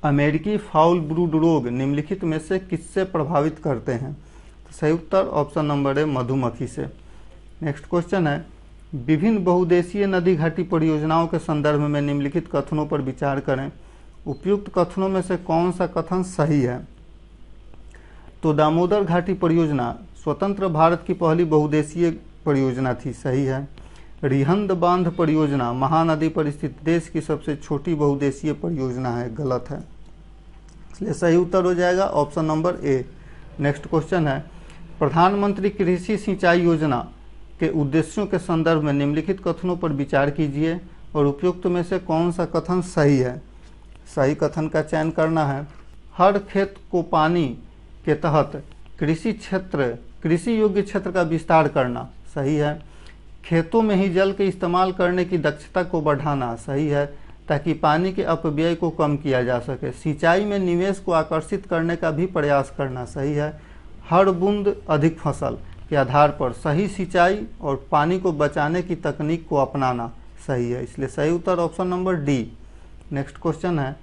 अमेरिकी फाउल ब्रूड रोग निम्नलिखित में से किससे प्रभावित करते हैं? तो सही उत्तर ऑप्शन नंबर ए मधुमक्खी से। नेक्स्ट क्वेश्चन है, विभिन्न बहुउद्देशीय नदी घाटी परियोजनाओं के संदर्भ में निम्नलिखित कथनों पर विचार करें। उपयुक्त कथनों में से कौन सा कथन सही है? तो दामोदर घाटी परियोजना स्वतंत्र भारत की पहली बहुउद्देशीय परियोजना थी, सही है। रिहंद बांध परियोजना महानदी पर स्थित देश की सबसे छोटी बहुउद्देशीय परियोजना है, गलत है, इसलिए सही उत्तर हो जाएगा option number A. Next question है, प्रधानमंत्री कृषि सिंचाई योजना के उद्देश्यों के संदर्भ में निम्नलिखित कथनों पर विचार कीजिए और उपयुक्त में से कौन सा कथन सही है। सही कथन का चयन करना है। हर खेत को पानी के तहत कृषि योग्य क्षेत्र का विस्तार करना, सही है। खेतों में ही जल के इस्तेमाल करने की दक्षता को बढ़ाना, सही है, ताकि पानी के अपव्यय को कम किया जा सके। सिंचाई में निवेश को आकर्षित करने का भी प्रयास करना, सही है। हर बूंद अधिक फसल के आधार पर सही सिंचाई और पानी को बचाने की तकनीक को अपनाना, सही है, इसलिए सही उत्तर option number D. Next question है,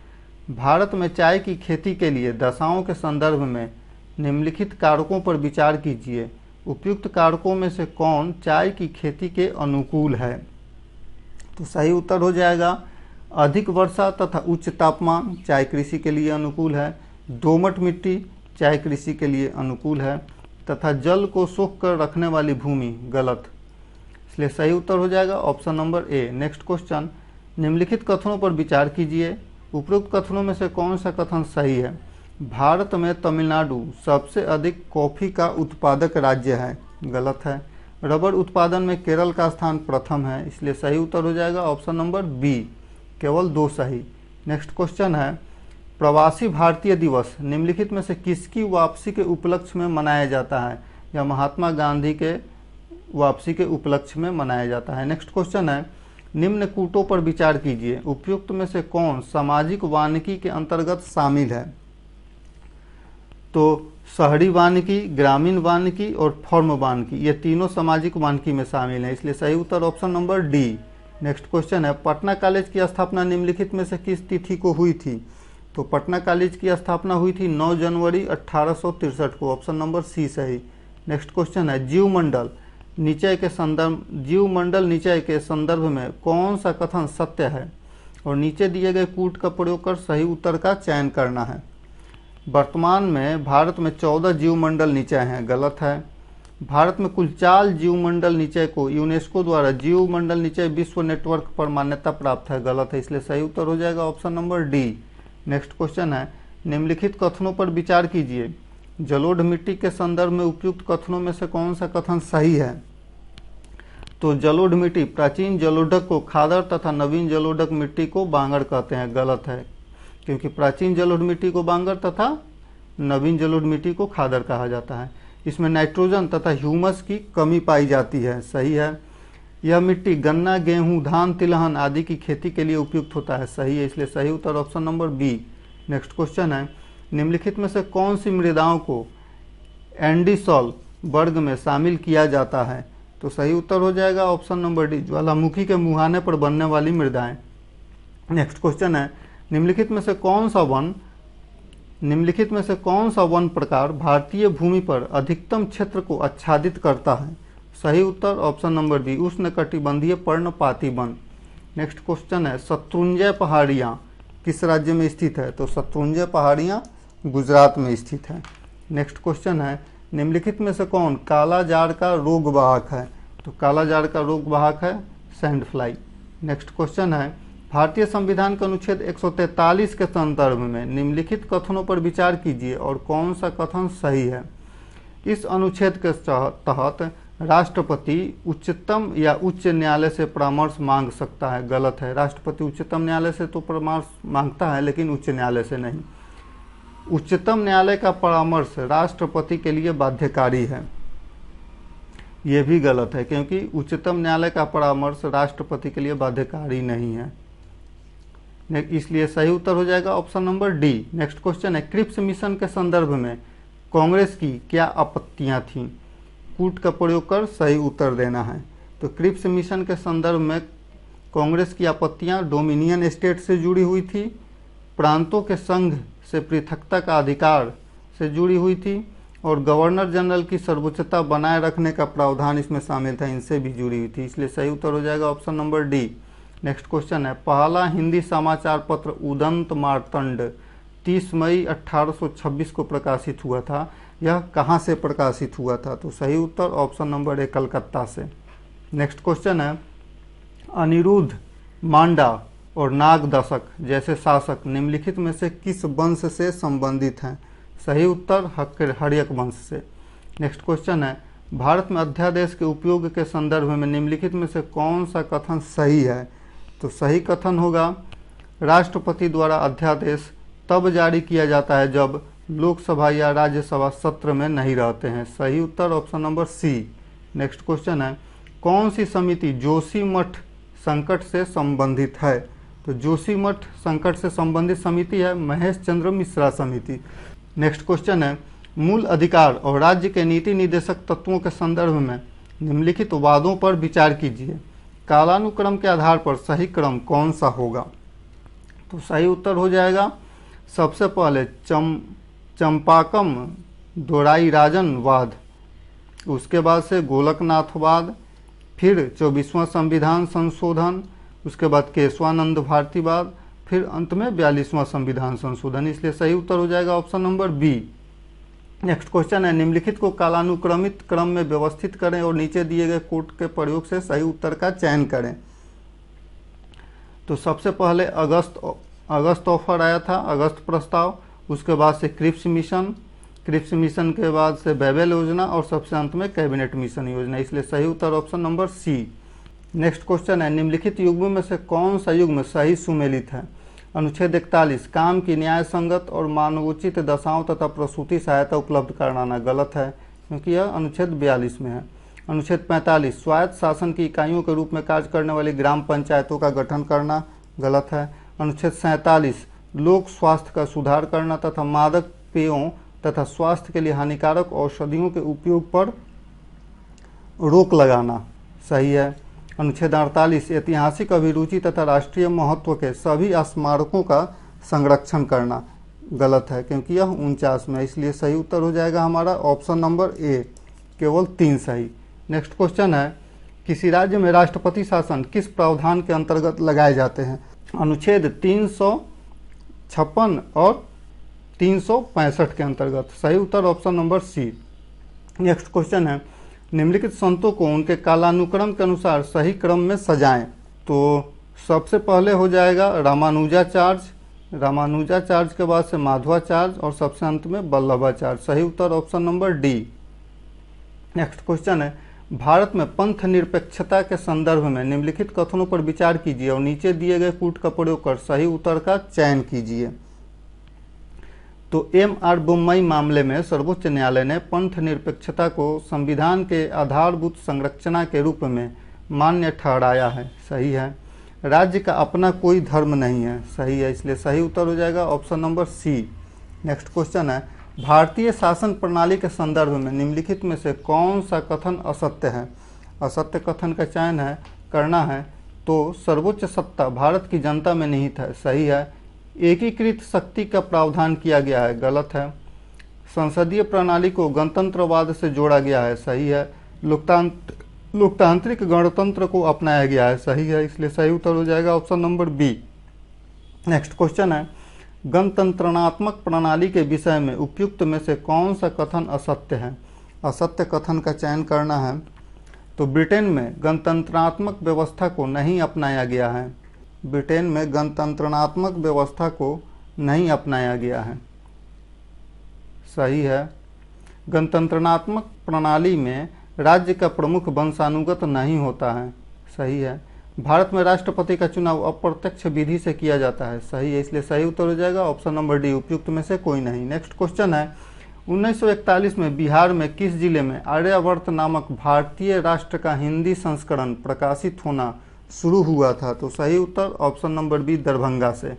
भारत में चाय की खेती के लिए दशाओं के संदर्भ में निम्नलिखित कारकों पर विचार कीजिए। उपयुक्त कारकों में से कौन चाय की खेती के अनुकूल है? तो सही उत्तर हो जाएगा अधिक वर्षा तथा उच्च तापमान चाय कृषि के लिए अनुकूल है। दोमट मिट्टी चाय कृषि के लिए अनुकूल है तथा जल को सोख कर रखने वाली भूमि, गलत, इसलिए सही उत्तर हो जाएगा option number A. Next question, निम्नलिखित कथनों पर विचार कीजिए। उपरोक्त कथनों में से कौन सा कथन सही है? भारत में तमिलनाडु सबसे अधिक कॉफ़ी का उत्पादक राज्य है, गलत है। रबर उत्पादन में केरल का स्थान प्रथम है, इसलिए सही उत्तर हो जाएगा ऑप्शन नंबर बी, केवल 2 सही। नेक्स्ट क्वेश्चन है, प्रवासी भारतीय दिवस निम्नलिखित में से किसकी वापसी के उपलक्ष्य में मनाया जाता है? या महात्मा गांधी के वापसी के उपलक्ष्य में मनाया जाता है। नेक्स्ट क्वेश्चन है, निम्न कूटों पर विचार कीजिए। उपयुक्त में से कौन सामाजिक वानिकी के अंतर्गत शामिल है? तो शहरी वानिकी, ग्रामीण वानिकी और फॉर्म वानिकी, ये तीनों सामाजिक वानिकी में शामिल हैं, इसलिए सही उत्तर option number D. Next question है, पटना कॉलेज की स्थापना निम्नलिखित में से किस तिथि को हुई थी? तो पटना कॉलेज की स्थापना हुई थी 9 जनवरी 1863 को, ऑप्शन नंबर सी सही। नेक्स्ट क्वेश्चन है, जीवमंडल निचय के संदर्भ में कौन सा कथन सत्य है? और नीचे दिए गए कूट का प्रयोग कर सही उत्तर का चयन करना है। वर्तमान में भारत में 14 जीवमंडल निचय हैं, गलत है। भारत में कुल 4 जीवमंडल निचय को यूनेस्को द्वारा जीवमंडल निचय विश्व नेटवर्क पर मान्यता प्राप्त है, गलत है, इसलिए सही उत्तर हो जाएगा option number D. Next question है, निम्नलिखित कथनों पर विचार कीजिए। जलोढ़ मिट्टी के संदर्भ में उपयुक्त कथनों में से कौन सा कथन सही है? तो जलोढ़ मिट्टी प्राचीन जलोढ़क को खादर तथा नवीन जलोढ़क मिट्टी को बांगर कहते हैं, गलत है, क्योंकि प्राचीन जलोढ़ मिट्टी को बांगर तथा नवीन जलोढ़ मिट्टी को खादर कहा जाता है। इसमें नाइट्रोजन तथा ह्यूमस की कमी पाई जाती है, सही है। यह मिट्टी गन्ना, गेहूं, धान, तिलहन आदि की खेती के लिए उपयुक्त होता है, सही है, इसलिए सही उत्तर option number B. Next question है, निम्नलिखित में से कौन सी मृदाओं को एंडीसॉल वर्ग में शामिल किया जाता है? तो सही उत्तर हो जाएगा ऑप्शन नंबर डी, ज्वालामुखी के मुहाने पर बनने वाली मृदाएं। नेक्स्ट क्वेश्चन है, निम्नलिखित में से कौन सा वन प्रकार भारतीय भूमि पर अधिकतम क्षेत्र को आच्छादित करता है? सही उत्तर ऑप्शन नंबर बी, उष्णकटिबंधीय पर्णपाती वन। नेक्स्ट क्वेश्चन है, शत्रुंजय पहाड़ियाँ किस राज्य में स्थित है? तो शत्रुंजय पहाड़ियाँ गुजरात में स्थित है। नेक्स्ट क्वेश्चन है, निम्नलिखित में से कौन काला जाड़ का रोग वाहक है? तो काला जाड़ का रोग वाहक है सैंड फ्लाई। नेक्स्ट क्वेश्चन है, भारतीय संविधान के अनुच्छेद 143 के संदर्भ में निम्नलिखित कथनों पर विचार कीजिए और कौन सा कथन सही है? इस अनुच्छेद के तहत राष्ट्रपति उच्चतम या उच्च न्यायालय से परामर्श मांग सकता है। गलत है, राष्ट्रपति उच्चतम न्यायालय से तो परामर्श मांगता है लेकिन उच्च न्यायालय से नहीं। उच्चतम न्यायालय का परामर्श राष्ट्रपति के लिए बाध्यकारी है, यह भी गलत है क्योंकि उच्चतम न्यायालय का परामर्श राष्ट्रपति के लिए बाध्यकारी नहीं है, इसलिए सही उत्तर हो जाएगा option number D. Next question है, क्रिप्स मिशन के संदर्भ में कांग्रेस की क्या आपत्तियां थीं? कूट का प्रयोग कर सही उत्तर देना है। तो क्रिप्स मिशन के संदर्भ में कांग्रेस की आपत्तियां डोमिनियन स्टेट से जुड़ी हुई थी, प्रांतों के संघ से पृथकता का अधिकार से जुड़ी हुई थी और गवर्नर जनरल की सर्वोच्चता बनाए रखने का प्रावधान इसमें शामिल था, इनसे भी जुड़ी हुई थी, इसलिए सही उत्तर हो जाएगा option number D. Next question है, पहला हिंदी समाचार पत्र उदंत मार्तंड 30 मई 1826 को प्रकाशित हुआ था, यह कहाँ से प्रकाशित हुआ था? तो सही उत्तर ऑप्शन नंबर ए, कलकत्ता से। नेक्स्ट क्वेश्चन है, अनिरुद्ध, मांडा और नागदशक जैसे शासक निम्नलिखित में से किस वंश से संबंधित हैं? सही उत्तर हर्यक वंश से। नेक्स्ट क्वेश्चन है, भारत में अध्यादेश के उपयोग के संदर्भ में निम्नलिखित में से कौन सा कथन सही है? तो सही कथन होगा, राष्ट्रपति द्वारा अध्यादेश तब जारी किया जाता है जब लोकसभा या राज्यसभा सत्र में नहीं रहते हैं। सही उत्तर option number C. Next question है, कौन सी समिति जोशीमठ संकट से संबंधित है? तो जोशीमठ संकट से संबंधित समिति है महेश चंद्र मिश्रा समिति। नेक्स्ट क्वेश्चन है, मूल अधिकार और राज्य के नीति निर्देशक तत्वों के संदर्भ में निम्नलिखित वादों पर विचार कीजिए। कालानुक्रम के आधार पर सही क्रम कौन सा होगा? तो सही उत्तर हो जाएगा सबसे पहले चंपाकम दोराईराजन वाद, उसके बाद से गोलकनाथवाद, फिर 24वां संविधान संशोधन, उसके बाद केशवानंद भारतीवाद, फिर अंत में 42वां संविधान संशोधन, इसलिए सही उत्तर हो जाएगा option number B. Next question है, निम्नलिखित को कालानुक्रमित क्रम में व्यवस्थित करें और नीचे दिए गए कोट के प्रयोग से सही उत्तर का चयन करें। तो सबसे पहले अगस्त ऑफर आया था, अगस्त प्रस्ताव, उसके बाद से क्रिप्स मिशन के बाद से बेबेल योजना और सबसे अंत में कैबिनेट मिशन योजना, इसलिए सही उत्तर option number C. Next question है, निम्नलिखित युग्मों में से कौन सा युग्म सही सुमेलित है? अनुच्छेद 41, काम की न्याय संगत और मानवोचित दशाओं तथा प्रसूति सहायता उपलब्ध कराना, गलत है क्योंकि यह अनुच्छेद 42 में है। अनुच्छेद 45, स्वायत्त शासन की इकाइयों के रूप में कार्य करने वाली ग्राम पंचायतों का गठन करना, गलत है। अनुच्छेद 47, लोक स्वास्थ्य का सुधार करना तथा मादक पेयों तथा स्वास्थ्य के लिए हानिकारक औषधियों के उपयोग पर रोक लगाना, सही है। अनुच्छेद 48, ऐतिहासिक अभिरुचि तथा राष्ट्रीय महत्व के सभी स्मारकों का संरक्षण करना, गलत है क्योंकि यह 49 में, इसलिए सही उत्तर हो जाएगा हमारा ऑप्शन नंबर ए, केवल 3 सही। नेक्स्ट क्वेश्चन है, किसी राज्य में राष्ट्रपति शासन किस प्रावधान के अंतर्गत लगाए जाते हैं? अनुच्छेद 356 और 365 के अंतर्गत, सही उत्तर option number C. Next question है, निम्नलिखित संतों को उनके कालानुक्रम के अनुसार सही क्रम में सजाएं। तो सबसे पहले हो जाएगा रामानुजाचार्य के बाद से माधवाचार्य और सबसे अंत में वल्लभाचार्य, सही उत्तर option number D. Next question है, भारत में पंथ निरपेक्षता के संदर्भ में निम्नलिखित कथनों पर विचार कीजिए और नीचे दिए गए कूट का प्रयोग कर सही उत्तर का चयन कीजिए। तो M.R. बोम्मई मामले में सर्वोच्च न्यायालय ने पंथ निरपेक्षता को संविधान के आधारभूत संरचना के रूप में मान्य ठहराया है, सही है। राज्य का अपना कोई धर्म नहीं है, सही है, इसलिए सही उत्तर हो जाएगा option number C. Next question है, भारतीय शासन प्रणाली के संदर्भ में निम्नलिखित में से कौन सा कथन असत्य है? असत्य कथन का चयन करना है तो सर्वोच्च सत्ता भारत की जनता में निहित है, सही है। एकीकृत शक्ति का प्रावधान किया गया है, गलत है। संसदीय प्रणाली को गणतंत्रवाद से जोड़ा गया है, सही है। लोकतांत्रिक गणतंत्र को अपनाया गया है, सही है। इसलिए सही उत्तर हो जाएगा option number B. Next question है, गणतंत्रणात्मक प्रणाली के विषय में उपयुक्त में से कौन सा कथन असत्य है? असत्य कथन का चयन करना है तो ब्रिटेन में गणतंत्रात्मक व्यवस्था को नहीं अपनाया गया है। ब्रिटेन में गणतंत्रात्मक व्यवस्था को नहीं अपनाया गया है, सही है। गणतंत्रात्मक प्रणाली में राज्य का प्रमुख वंशानुगत नहीं होता है, सही है। भारत में राष्ट्रपति का चुनाव अप्रत्यक्ष विधि से किया जाता है, सही है। इसलिए सही उत्तर हो जाएगा ऑप्शन नंबर डी, उपयुक्त में से कोई नहीं। नेक्स्ट क्वेश्चन है, 1941 में बिहार में किस जिले में आर्यावर्त नामक भारतीय राष्ट्र का हिंदी संस्करण प्रकाशित होना शुरू हुआ था? तो सही उत्तर ऑप्शन नंबर बी, दरभंगा से।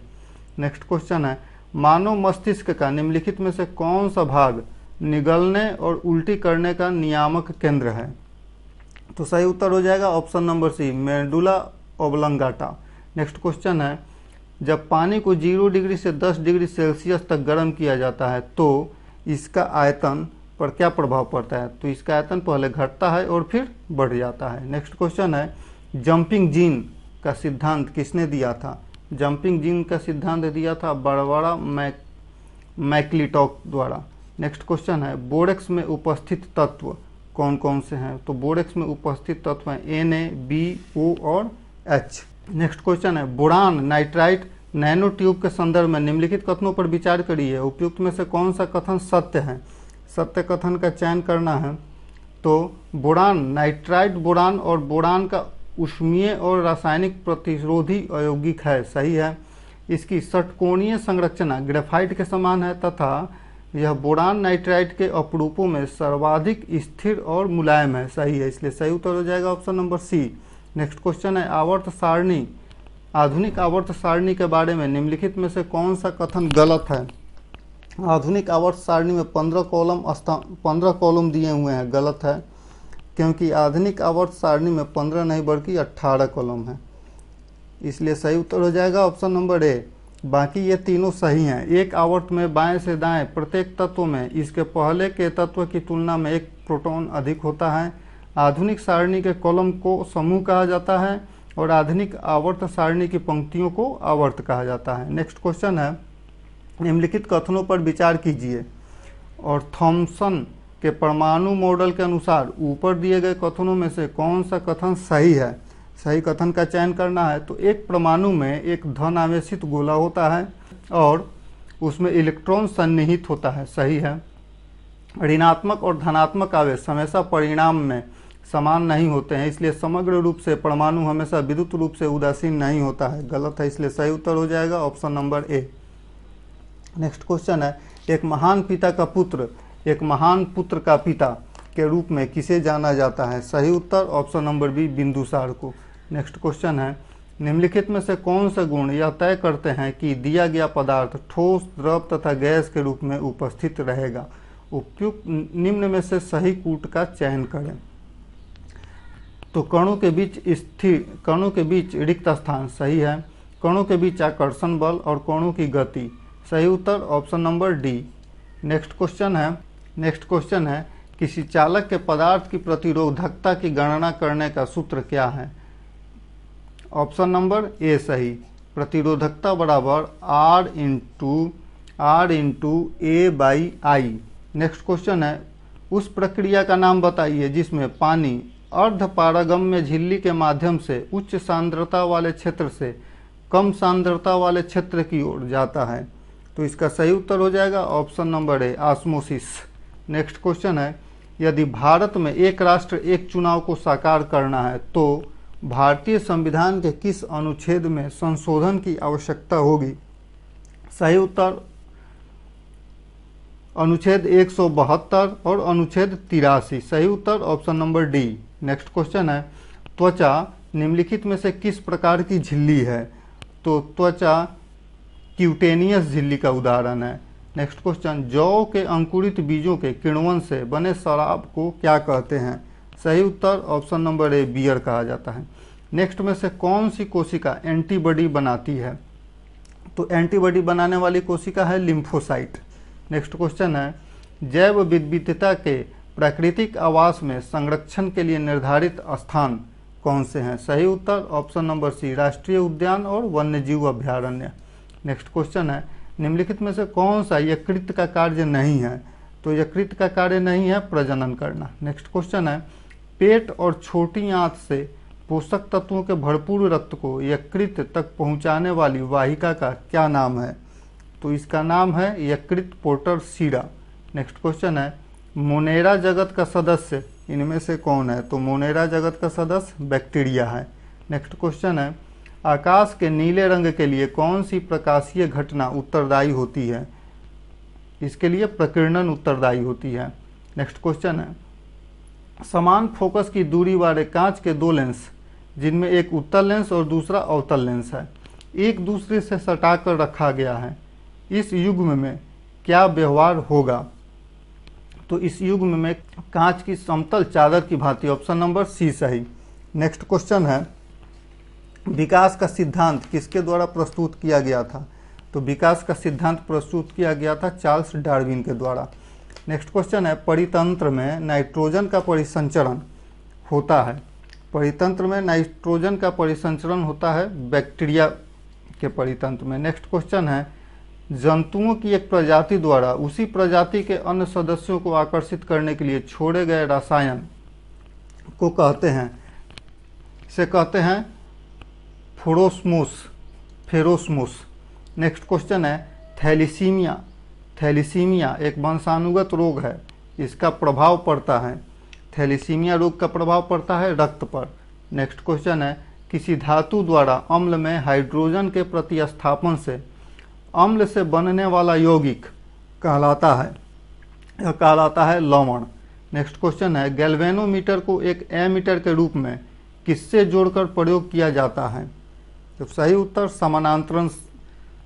नेक्स्ट क्वेश्चन है, मानव मस्तिष्क का निम्नलिखित में से कौन सा भाग निगलने और उल्टी करने का नियामक केंद्र है? तो सही उत्तर हो जाएगा option number C, medulla oblongata. Next question है, जब पानी को 0 डिग्री से 10 डिग्री सेल्सियस तक गर्म किया जाता है तो इसका आयतन पर क्या प्रभाव पड़ता है? तो इसका आयतन पहले घटता है और फिर बढ़ जाता है। नेक्स्ट क्वेश्चन है, जंपिंग जीन का सिद्धांत किसने दिया था? जंपिंग जीन का सिद्धांत दिया था बारबरा मैक्लिटॉक द्वारा। नेक्स्ट क्वेश्चन है, बोरेक्स में उपस्थित तत्व कौन कौन से हैं? तो बोरेक्स में उपस्थित तत्व हैं Na, BO और H। नेक्स्ट क्वेश्चन है, बोरान नाइट्राइट नैनो ट्यूब के संदर्भ में निम्नलिखित कथनों पर विचार करिए, उपयुक्त में से कौन सा कथन सत्य है? सत्य कथन का चयन करना है तो बोरान नाइट्राइट बोरान और बोरान का ऊष्मीय और रासायनिक प्रतिरोधी अयौगिक है, सही है। इसकी षटकोणीय संरचना ग्रेफाइट के समान है तथा यह बोरान नाइट्राइट के अपरूपों में सर्वाधिक स्थिर और मुलायम है, सही है। इसलिए सही उत्तर हो जाएगा option number C. Next question है, आवर्त सारणी आधुनिक आवर्त सारणी के बारे में निम्नलिखित में से कौन सा कथन गलत है? आधुनिक आवर्त सारणी में 15 कॉलम दिए हुए हैं, गलत है। क्योंकि आधुनिक आवर्त सारणी में 15 नहीं बल्कि 18 कॉलम है, इसलिए सही उत्तर हो जाएगा ऑप्शन नंबर ए। बाकी ये तीनों सही हैं। एक आवर्त में बाएं से दाएं प्रत्येक तत्व में इसके पहले के तत्व की तुलना में एक प्रोटॉन अधिक होता है। आधुनिक सारणी के कॉलम को समूह कहा जाता है और आधुनिक आवर्त सारणी की पंक्तियों को आवर्त कहा जाता है। नेक्स्ट क्वेश्चन है, निम्नलिखित कथनों पर विचार कीजिए और थॉमसन के परमाणु मॉडल के अनुसार ऊपर दिए गए कथनों में से कौन सा कथन सही है? सही कथन का चयन करना है तो एक परमाणु में एक धन आवेशित गोला होता है और उसमें इलेक्ट्रॉन सन्निहित होता है, सही है। ऋणात्मक और धनात्मक आवेश हमेशा परिणाम में समान नहीं होते हैं, इसलिए समग्र रूप से परमाणु हमेशा विद्युत रूप से उदासीन नहीं होता है, गलत है। इसलिए सही उत्तर हो जाएगा option number A. Next question है, एक महान पिता का पुत्र एक महान पुत्र का पिता के रूप में किसे जाना जाता है? सही उत्तर ऑप्शन नंबर बी, बिंदुसार को। नेक्स्ट क्वेश्चन है, निम्नलिखित में से कौन से गुण यह तय करते हैं कि दिया गया पदार्थ ठोस, द्रव तथा गैस के रूप में उपस्थित रहेगा? उपयुक्त निम्न में से सही कूट का चयन करें। तो कणों के बीच रिक्त स्थान, सही है। कणों के बीच आकर्षण बल और कणों की गति, सही उत्तर option number D. Next question है, किसी चालक के पदार्थ की प्रतिरोधकता की गणना करने का सूत्र क्या है? ऑप्शन नंबर ए सही, प्रतिरोधकता बराबर R into A/I। Next question है, उस प्रक्रिया का नाम बताइए जिसमें पानी अर्धपारगम्य झिल्ली के माध्यम से उच्च सांद्रता वाले क्षेत्र से कम सांद्रता वाले क्षेत्र की ओर जाता है। तो इसका सही उत्तर हो जाएगा ऑप्शन नंबर ए, ऑस्मोसिस। नेक्स्ट क्वेश्चन है, यदि भारत में एक राष्ट्र एक चुनाव को साकार करना है तो भारतीय संविधान के किस अनुच्छेद में संशोधन की आवश्यकता होगी? सही उत्तर अनुच्छेद 172 और अनुच्छेद 83, सही उत्तर option number D. Next question है, त्वचा निम्नलिखित में से किस प्रकार की झिल्ली है? तो त्वचा क्यूटेनियस झिल्ली का उदाहरण है। नेक्स्ट क्वेश्चन, जौ के अंकुरित बीजों के किण्वन से बने शराब को क्या कहते हैं? सही उत्तर ऑप्शन नंबर ए, बियर कहा जाता है। नेक्स्ट में से कौन सी कोशिका एंटीबॉडी बनाती है? तो एंटीबॉडी बनाने वाली कोशिका है लिम्फोसाइट। नेक्स्ट क्वेश्चन है, जैव विविधता के प्राकृतिक आवास में संरक्षण के लिए निर्धारित स्थान कौन से हैं? सही उत्तर ऑप्शन नंबर सी, राष्ट्रीय उद्यान और वन्यजीव अभ्यारण्य। नेक्स्ट क्वेश्चन है, निम्नलिखित में से कौन सा यकृत का कार्य नहीं है? तो यकृत का कार्य नहीं है प्रजनन करना। नेक्स्ट क्वेश्चन है, पेट और छोटी आंत से पोषक तत्वों के भरपूर रक्त को यकृत तक पहुंचाने वाली वाहिका का क्या नाम है? तो इसका नाम है यकृत पोर्टर सीरा। नेक्स्ट क्वेश्चन है, मोनेरा जगत का सदस्य इनमें से कौन है? तो मोनेरा जगत का सदस्य बैक्टीरिया है। नेक्स्ट क्वेश्चन है, आकाश के नीले रंग के लिए कौन सी प्रकाशीय घटना उत्तरदायी होती है? इसके लिए प्रकीर्णन उत्तरदायी होती है। नेक्स्ट क्वेश्चन है, समान फोकस की दूरी वाले कांच के दो लेंस जिनमें एक उत्तल लेंस और दूसरा अवतल लेंस है, एक दूसरे से सटाकर रखा गया है, इस युग्म में क्या व्यवहार होगा? तो इस युग्म में कांच की समतल चादर की भांति, ऑप्शन नंबर सी सही। नेक्स्ट क्वेश्चन है, विकास का सिद्धांत किसके द्वारा प्रस्तुत किया गया था? तो विकास का सिद्धांत प्रस्तुत किया गया था चार्ल्स डार्विन के द्वारा। नेक्स्ट क्वेश्चन है, परितंत्र में नाइट्रोजन का परिसंचरण होता है? परितंत्र में नाइट्रोजन का परिसंचरण होता है बैक्टीरिया के परितंत्र में। नेक्स्ट क्वेश्चन है, जंतुओं की एक प्रजाति द्वारा उसी प्रजाति के अन्य सदस्यों को आकर्षित करने के लिए छोड़े गए रसायन को कहते हैं? इसे कहते हैं फेरोस्मोस। नेक्स्ट क्वेश्चन है, थैलीसीमिया एक वंशानुगत रोग है, इसका प्रभाव पड़ता है? थैलीसीमिया रोग का प्रभाव पड़ता है रक्त पर। नेक्स्ट क्वेश्चन है, किसी धातु द्वारा अम्ल में हाइड्रोजन के प्रतिस्थापन से अम्ल से बनने वाला यौगिक कहलाता है? यह कहलाता है लवण। नेक्स्ट क्वेश्चन है, गैल्वेनोमीटर को एक एमीटर के रूप में किससे जोड़कर प्रयोग किया जाता है? तो सही उत्तर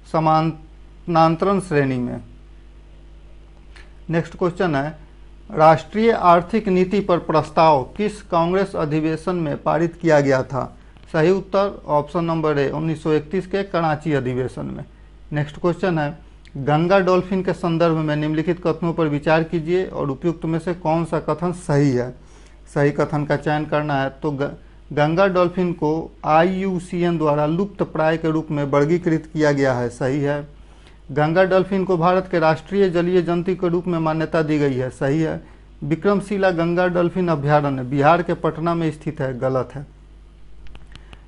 समानांतरण श्रेणी में। नेक्स्ट क्वेश्चन है, राष्ट्रीय आर्थिक नीति पर प्रस्ताव किस कांग्रेस अधिवेशन में पारित किया गया था? सही उत्तर ऑप्शन नंबर ए, 1931 के कराची अधिवेशन में। नेक्स्ट क्वेश्चन है, गंगा डॉल्फिन के संदर्भ में निम्नलिखित कथनों पर विचार कीजिए और उपयुक्त में से कौन सा कथन सही है? सही कथन का चयन करना है। तो गंगा डॉल्फिन को IUCN द्वारा लुप्त प्राय के रूप में वर्गीकृत किया गया है, सही है। गंगा डॉल्फिन को भारत के राष्ट्रीय जलीय जंतु के रूप में मान्यता दी गई है, सही है। विक्रमशिला गंगा डॉल्फिन अभ्यारण्य बिहार के पटना में स्थित है, गलत है।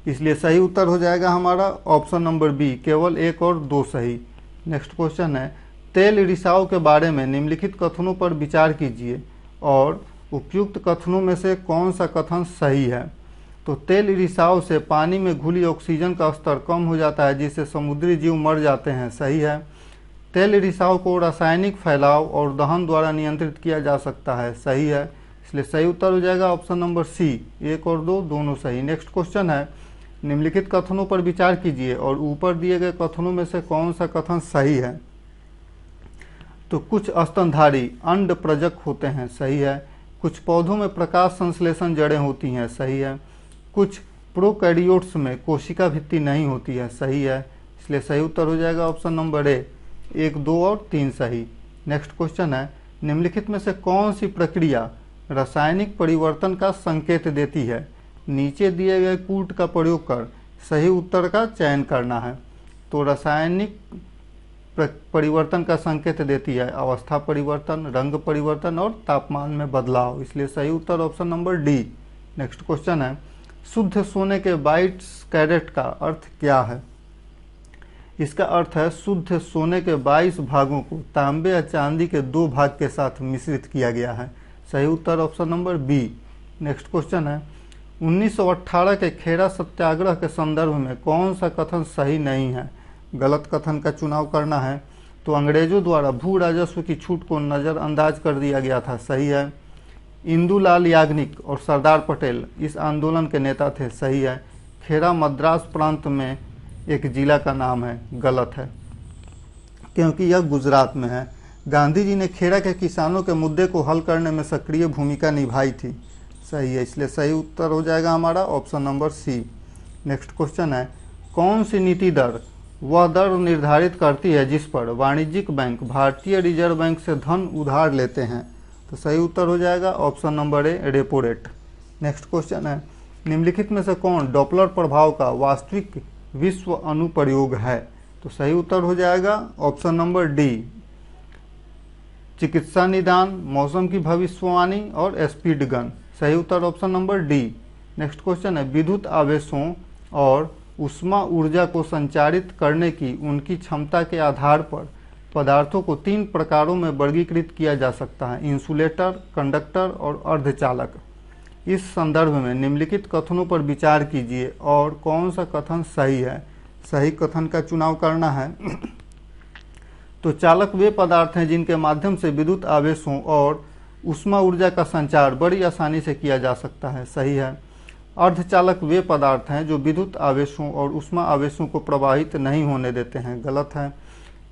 इसलिए सही उत्तर हो जाएगा हमारा ऑप्शन नंबर बी, केवल 1 और 2 सही। नेक्स्ट क्वेश्चन है, तेल रिसाव के बारे में निम्नलिखित कथनों पर विचार कीजिए और उपयुक्त कथनों में से कौन सा कथन सही है? तो तेल रिसाव से पानी में घुली ऑक्सीजन का स्तर कम हो जाता है, जिससे समुद्री जीव मर जाते हैं, सही है। तेल रिसाव को रासायनिक फैलाव और दहन द्वारा नियंत्रित किया जा सकता है, सही है। इसलिए सही उत्तर हो जाएगा ऑप्शन नंबर सी, 1 और 2 दोनों सही। नेक्स्ट क्वेश्चन है, निम्नलिखित कथनों पर विचार कीजिए और ऊपर दिए गए कथनों में से कौन सा कथन सही है? तो कुछ स्तनधारी अंड प्रजक होते हैं, सही है। कुछ पौधों में प्रकाश संश्लेषण जड़ें होती हैं, सही है। कुछ प्रोकैरियोट्स में कोशिका भित्ति नहीं होती है, सही है। इसलिए सही उत्तर हो जाएगा ऑप्शन नंबर ए, 1, 2 और 3 सही। नेक्स्ट क्वेश्चन है, निम्नलिखित में से कौन सी प्रक्रिया रासायनिक परिवर्तन का संकेत देती है? नीचे दिए गए कूट का प्रयोग कर सही उत्तर का चयन करना है। तो रासायनिक परिवर्तन का संकेत देती है अवस्था परिवर्तन, रंग परिवर्तन और तापमान में बदलाव। इसलिए सही उत्तर option number D. Next question है, शुद्ध सोने के 22 कैरेट का अर्थ क्या है? इसका अर्थ है शुद्ध सोने के 22 भागों को तांबे या चांदी के 2 भाग के साथ मिश्रित किया गया है। सही उत्तर option number B. Next question है, 1918 के खेड़ा सत्याग्रह के संदर्भ में कौन सा कथन सही नहीं है? गलत कथन का चुनाव करना है। तो अंग्रेजों द्वारा भू राजस्व की छूट को नज़रअंदाज कर दिया गया था, सही है। इंदुलाल याग्निक और सरदार पटेल इस आंदोलन के नेता थे, सही है। खेड़ा मद्रास प्रांत में एक जिला का नाम है, गलत है। क्योंकि यह गुजरात में है। गांधी जी ने खेड़ा के किसानों के मुद्दे को हल करने में सक्रिय भूमिका निभाई थी। सही है, इसलिए सही उत्तर हो जाएगा हमारा option number C. Next question है, कौन सी नीति दर वह दर निर्धारित करती है जिस पर वाणिज्यिक बैंक भारतीय रिजर्व बैंक से धन उधार लेते हैं? तो सही उत्तर हो जाएगा ऑप्शन नंबर ए, रेपो रेट। नेक्स्ट क्वेश्चन है, निम्नलिखित में से कौन डॉपलर प्रभाव का वास्तविक विश्व अनुप्रयोग है? तो सही उत्तर हो जाएगा ऑप्शन नंबर डी, चिकित्सा निदान, मौसम की भविष्यवाणी और स्पीड गन। सही उत्तर option number D. Next question है, विद्युत आवेशों और ऊष्मा ऊर्जा को संचारित करने की उनकी क्षमता के आधार पर पदार्थों को 3 प्रकारों में वर्गीकृत किया जा सकता है, इंसुलेटर, कंडक्टर और अर्धचालक। इस संदर्भ में निम्नलिखित कथनों पर विचार कीजिए और कौन सा कथन सही है। सही कथन का चुनाव करना है। तो चालक वे पदार्थ हैं जिनके माध्यम से विद्युत आवेशों और ऊष्मा ऊर्जा का संचार बड़ी आसानी से किया जा सकता है। सही है। अर्धचालक वे पदार्थ हैं जो विद्युत आवेशों और ऊष्मा आवेशों को प्रवाहित नहीं होने देते हैं। गलत है।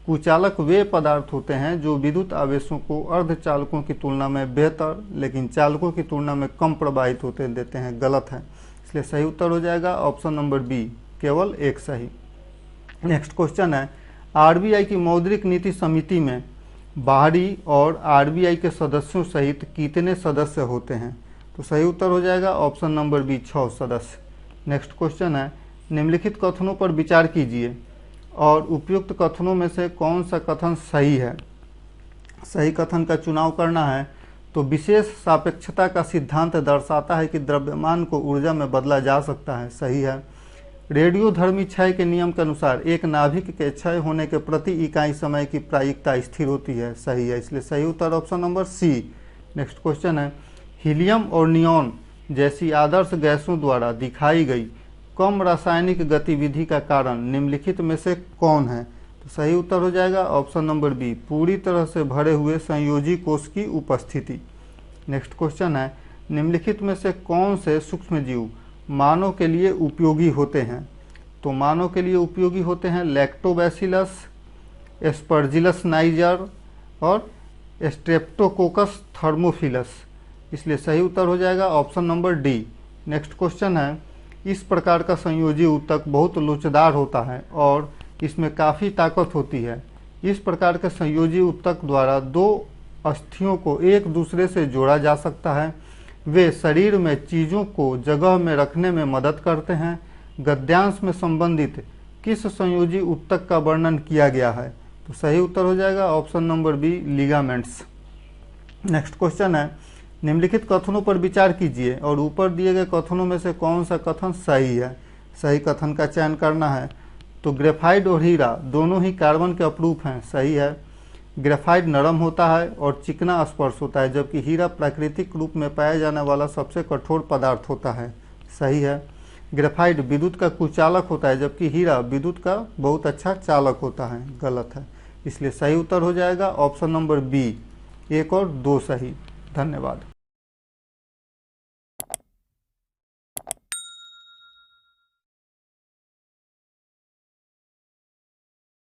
कुचालक वे पदार्थ होते हैं जो विद्युत आवेशों को अर्धचालकों की तुलना में बेहतर लेकिन चालकों की तुलना में कम प्रवाहित होते देते हैं। गलत है, इसलिए सही उत्तर हो जाएगा ऑप्शन नंबर बी, केवल एक सही। नेक्स्ट क्वेश्चन है, आरबीआई की मौद्रिक नीति समिति में बाहरी और आरबीआई के सदस्यों सहित कितने सदस्य होते हैं? तो सही उत्तर हो जाएगा ऑप्शन नंबर बी, 6 सदस्य। नेक्स्ट क्वेश्चन है, निम्नलिखित कथनों पर विचार कीजिए और उपयुक्त कथनों में से कौन सा कथन सही है। सही कथन का चुनाव करना है। तो विशेष सापेक्षता का सिद्धांत दर्शाता है कि द्रव्यमान को ऊर्जा में बदला जा सकता है। सही है। रेडियोधर्मी क्षय के नियम के अनुसार एक नाभिक के क्षय होने के प्रति इकाई समय की प्रायिकता स्थिर होती है। सही है, इसलिए सही उत्तर option number C. Next question है, हीलियम और नियॉन जैसी आदर्श गैसों द्वारा दिखाई गई कम रासायनिक गतिविधि का कारण निम्नलिखित में से कौन है? तो सही उत्तर हो जाएगा ऑप्शन नंबर बी, पूरी तरह से भरे हुए संयोजी कोश की उपस्थिति। नेक्स्ट क्वेश्चन है, निम्नलिखित में से कौन से सूक्ष्मजीव मानव के लिए उपयोगी होते हैं? तो मानव के लिए उपयोगी होते हैं लैक्टोबैसिलस, एस्परजिलस नाइजर और स्ट्रेप्टोकोकस थर्मोफिलस। इसलिए सही उत्तर हो जाएगा option number D. Next question है, इस प्रकार का संयोजी ऊतक बहुत लोचदार होता है और इसमें काफ़ी ताकत होती है। इस प्रकार के संयोजी ऊतक द्वारा 2 अस्थियों को एक दूसरे से जोड़ा जा सकता है। वे शरीर में चीज़ों को जगह में रखने में मदद करते हैं। गद्यांश में संबंधित किस संयोजी ऊतक का वर्णन किया गया है? तो सही उत्तर हो जाएगा option number B, ligaments. Next question है, निम्नलिखित कथनों पर विचार कीजिए और ऊपर दिए गए कथनों में से कौन सा कथन सही है। सही कथन का चयन करना है। तो ग्रेफाइट और हीरा दोनों ही कार्बन के अपरूप हैं। सही है। ग्रेफाइट नरम होता है और चिकना स्पर्श होता है, जबकि हीरा प्राकृतिक रूप में पाया जाने वाला सबसे कठोर पदार्थ होता है। सही है। ग्रेफाइट विद्युत का कुचालक होता है, जबकि हीरा विद्युत का बहुत अच्छा चालक होता है। गलत है, इसलिए सही उत्तर हो जाएगा ऑप्शन नंबर बी, 1 और 2 सही। धन्यवाद।